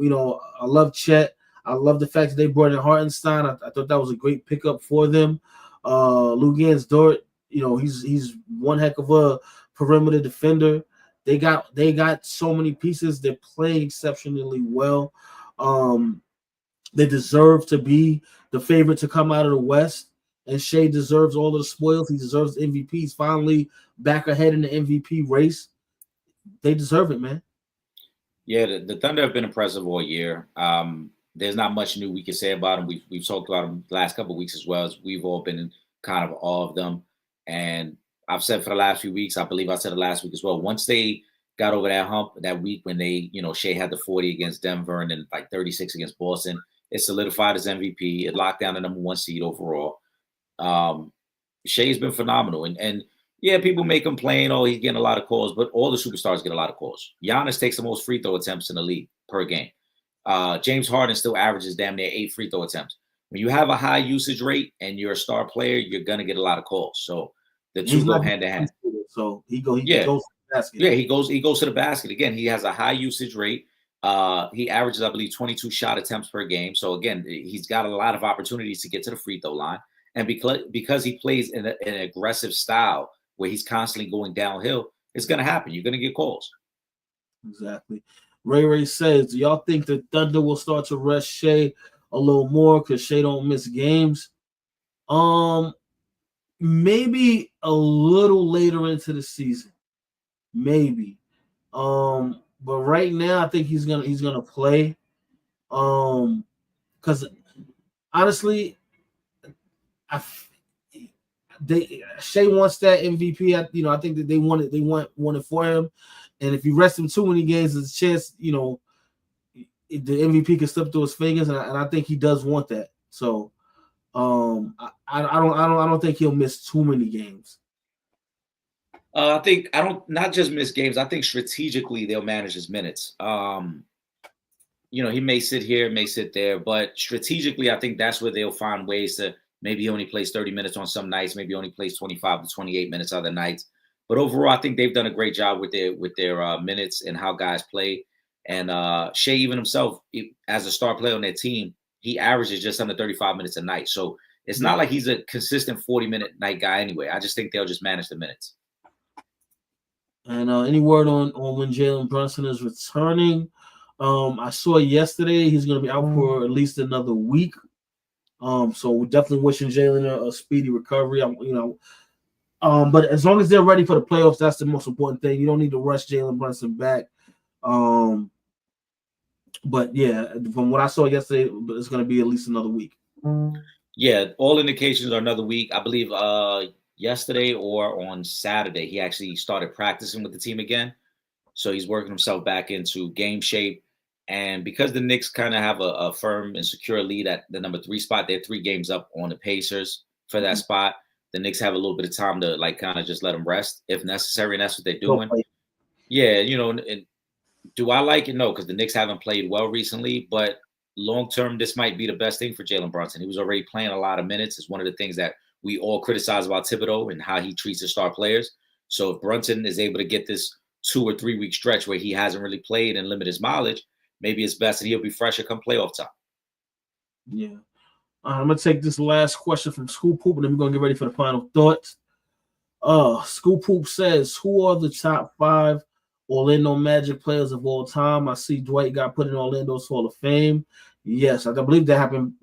love Chet. I love the fact that they brought in Hartenstein. I thought that was a great pickup for them. Luguentz Dort, he's one heck of a perimeter defender. They got so many pieces. They're playing exceptionally well. They deserve to be the favorite to come out of the West. And Shea deserves all of the spoils. He deserves MVP. He's finally back ahead in the MVP race. They deserve it, man. Yeah, the Thunder have been impressive all year. There's not much new we can say about them. We've talked about them the last couple of weeks as well. As we've all been kind of awe of them. And I've said for the last few weeks, I believe I said it last week as well. Once they got over that hump that week when they, Shea had the 40 against Denver and then like 36 against Boston, it solidified his MVP. It locked down the number 1 seed overall. Shea's been phenomenal. And yeah, people may complain, oh, he's getting a lot of calls, but all the superstars get a lot of calls. Giannis takes the most free throw attempts in the league per game. James Harden still averages damn near 8 free throw attempts. When you have a high usage rate and you're a star player, you're going to get a lot of calls. So the two go hand in hand. So he goes to the basket. Yeah, he goes to the basket. Again, he has a high usage rate. He averages, I believe, 22 shot attempts per game. So again, he's got a lot of opportunities to get to the free throw line. And because he plays in an aggressive style where he's constantly going downhill, it's going to happen. You're going to get calls. Exactly. Ray says, do y'all think the Thunder will start to rest Shea a little more because Shea don't miss games? Maybe a little later into the season. Maybe. But right now I think he's gonna play. Because honestly, Shea wants that MVP. I think that they want it for him. And if you rest him too many games, there's a chance, the MVP can slip through his fingers, and I think he does want that. So, I don't think he'll miss too many games. I think I don't not just miss games. I think strategically they'll manage his minutes. He may sit here, may sit there, but strategically, I think that's where they'll find ways to maybe he only plays 30 minutes on some nights, maybe only plays 25 to 28 minutes other nights. But overall, I think they've done a great job with their minutes and how guys play. And Shea, even himself, as a star player on their team, he averages just under 35 minutes a night. So it's not like he's a consistent 40-minute night guy anyway. I just think they'll just manage the minutes. And any word on when Jalen Brunson is returning? I saw yesterday he's going to be out for at least another week. So we're definitely wishing Jalen a speedy recovery. But as long as they're ready for the playoffs, that's the most important thing. You don't need to rush Jalen Brunson back. But yeah, from what I saw yesterday, it's going to be at least another week. Yeah, all indications are another week. I believe yesterday or on Saturday, he actually started practicing with the team again. So he's working himself back into game shape. And because the Knicks kind of have a firm and secure lead at the number 3 spot, they're 3 games up on the Pacers for that spot. The Knicks have a little bit of time to kind of just let them rest if necessary, and that's what they're doing. Yeah, and do I like it? No, because the Knicks haven't played well recently, but long term, this might be the best thing for Jalen Brunson. He was already playing a lot of minutes. It's one of the things that we all criticize about Thibodeau and how he treats his star players. So if Brunson is able to get this 2 or 3 week stretch where he hasn't really played and limit his mileage, maybe it's best that he'll be fresher come playoff time. Yeah. I'm going to take this last question from School Poop, and then we're going to get ready for the final thoughts. School Poop says, who are the top 5 Orlando Magic players of all time? I see Dwight got put in Orlando's Hall of Fame. Yes, I believe that happened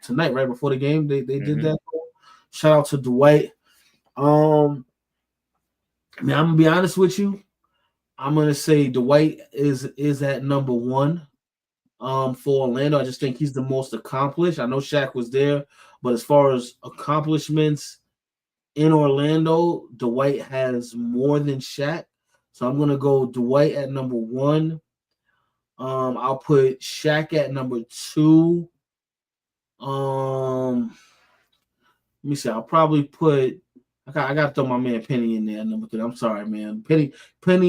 tonight, right before the game. They did that. Shout out to Dwight. Man, I'm gonna be honest with you. I'm gonna say Dwight is at number 1 for Orlando. I just think he's the most accomplished. I know Shaq was there, but as far as accomplishments in Orlando, Dwight has more than Shaq. So I'm gonna go Dwight at number 1. I'll put Shaq at number 2. Let me see. I'll probably put. I got to throw my man Penny in there at number 3. I'm sorry, man. Penny.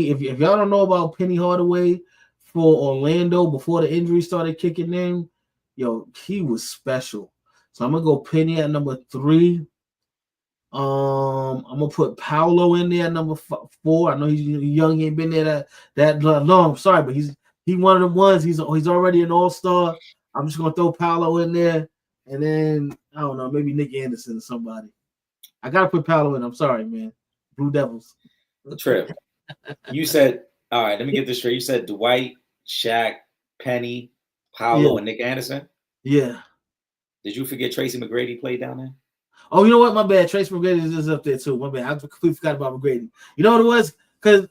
If y'all don't know about Penny Hardaway for Orlando before the injury started kicking in, he was special. So I'm gonna go Penny at number 3. I'm gonna put Paolo in there at number 4. I know he's young, he ain't been there that long. I'm sorry, but he's one of the ones. He's already an all-star. I'm just gonna throw Paolo in there, and then I don't know, maybe Nick Anderson or somebody. I gotta put Paolo in. I'm sorry, man. Blue Devils. Trip. You said, all right, let me get this straight. You said Dwight, Shaq, Penny, Paolo, and Nick Anderson? Yeah. Did you forget Tracy McGrady played down there? Oh, you know what? My bad. Tracy McGrady is up there too. My bad. I completely forgot about McGrady. You know what it was? Because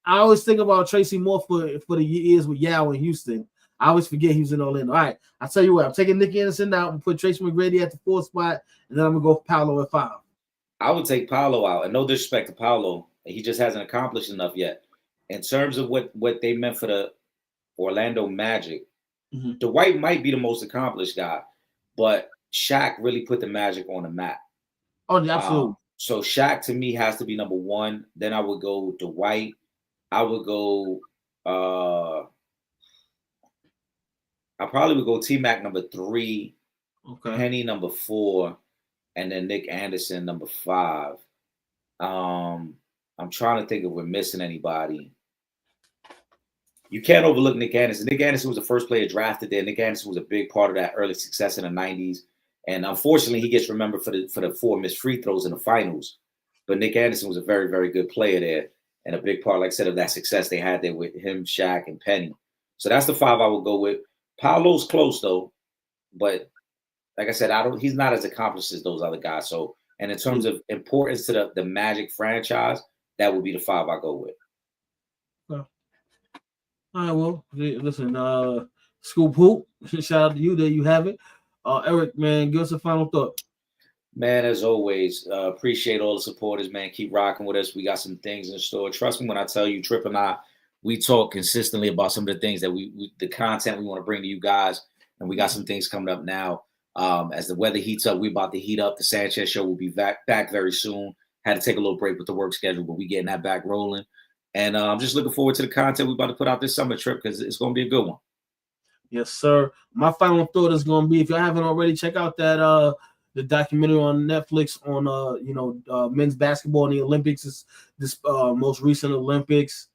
I always think about Tracy more for the years with Yao in Houston. I always forget he was in Orlando. All right. I'll tell you what. I'm taking Nick Anderson out and put Tracy McGrady at the 4th spot, and then I'm going to go Paolo at 5. I would take Paolo out. And no disrespect to Paolo. He just hasn't accomplished enough yet. In terms of what they meant for the Orlando Magic, Dwight might be the most accomplished guy, but Shaq really put the Magic on the map. Oh, yeah, absolutely. So Shaq to me has to be number 1. Then I would go Dwight. I would go I probably would go T-Mac number 3, Penny number 4, and then Nick Anderson number 5. I'm trying to think if we're missing anybody. You can't overlook Nick Anderson. Nick Anderson was the first player drafted there. Nick Anderson was a big part of that early success in the 90s. And unfortunately, he gets remembered for the 4 missed free throws in the finals. But Nick Anderson was a very, very good player there. And a big part, like I said, of that success they had there with him, Shaq, and Penny. So that's the 5 I would go with. Paolo's close, though. But like I said, he's not as accomplished as those other guys. So, and in terms of importance to the Magic franchise, that would be the 5 I go with. All right, well, listen, Scoop Hoop, shout out to you. There you have it. Eric, man, give us a final thought. Man, as always, appreciate all the supporters, man. Keep rocking with us. We got some things in store. Trust me when I tell you, Trip and I, we talk consistently about some of the things that the content we want to bring to you guys. And we got some things coming up now. As the weather heats up, we're about to heat up. The Sanchez Show will be back very soon. had to take a little break with the work schedule, but we getting that back rolling. And I'm just looking forward to the content we're about to put out this summer trip because it's going to be a good one. Yes, sir. My final thought is going to be, if you haven't already, check out that the documentary on Netflix on men's basketball in the Olympics. Is this most recent Olympics.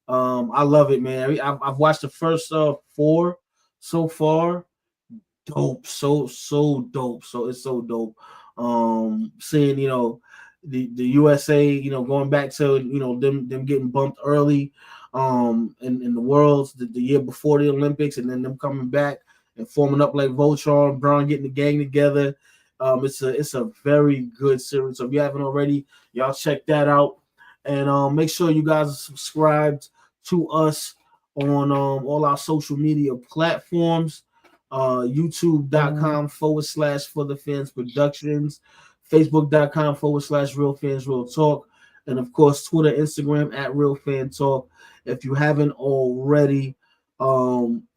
I love it, man. I've watched the first 4 so far. Dope, so dope. So it's so dope. Seeing the USA, going back to them getting bumped early, in the Worlds the year before the Olympics, and then them coming back and forming up like Voltron, Braun getting the gang together. It's a very good series. So if you haven't already, y'all check that out, and make sure you guys are subscribed to us on all our social media platforms. YouTube.com/For The Fans Productions, Facebook.com/Real Fans Real Talk, and of course Twitter, Instagram @Real Fan Talk. If you haven't already,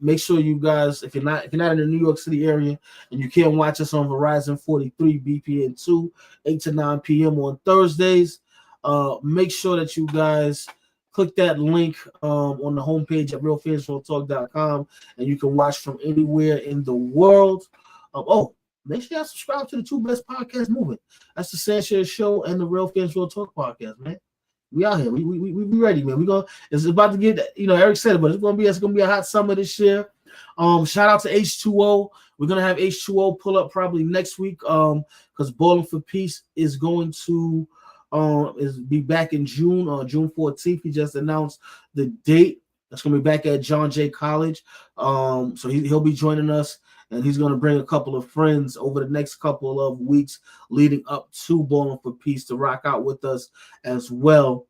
make sure you guys, if you're not in the New York City area and you can't watch us on Verizon 43 BPN2, 8 to 9 p.m. on Thursdays, make sure that you guys click that link on the homepage at realfansrealtalk.com, and you can watch from anywhere in the world. Make sure y'all subscribe to the 2 best podcasts moving. That's the Sanchez Show and the Real Fans Real Talk podcast, man. We out here. We ready, man. It's about to get, Eric said it, but it's gonna be a hot summer this year. Shout out to H2O. We're gonna have H2O pull up probably next week. Because Ballin' for Peace is going to be back in June, June 14th. He just announced the date. That's gonna be back at John Jay College. So he'll be joining us, and he's gonna bring a couple of friends over the next couple of weeks leading up to Ballin' for Peace to rock out with us as well.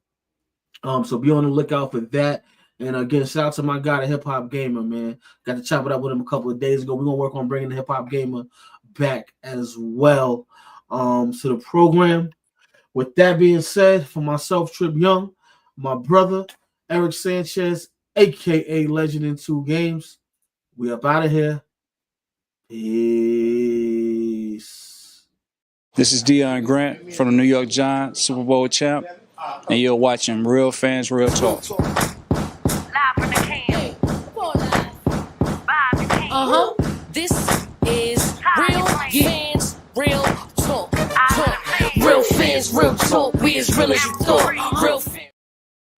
So be on the lookout for that. And again, shout out to my guy, the Hip Hop Gamer, man. Got to chop it up with him a couple of days ago. We're gonna work on bringing the Hip Hop Gamer back as well to the program. With that being said, for myself, Trip Young, my brother, Eric Sanchez, aka Legend in 2 Games, we up out of here. Peace. This is Deion Grant from the New York Giants, Super Bowl champ, and you're watching Real Fans Real Talk. Live from the can. This is Real Fans Real Talk. Real Fans Real Talk. We as real as you thought. Real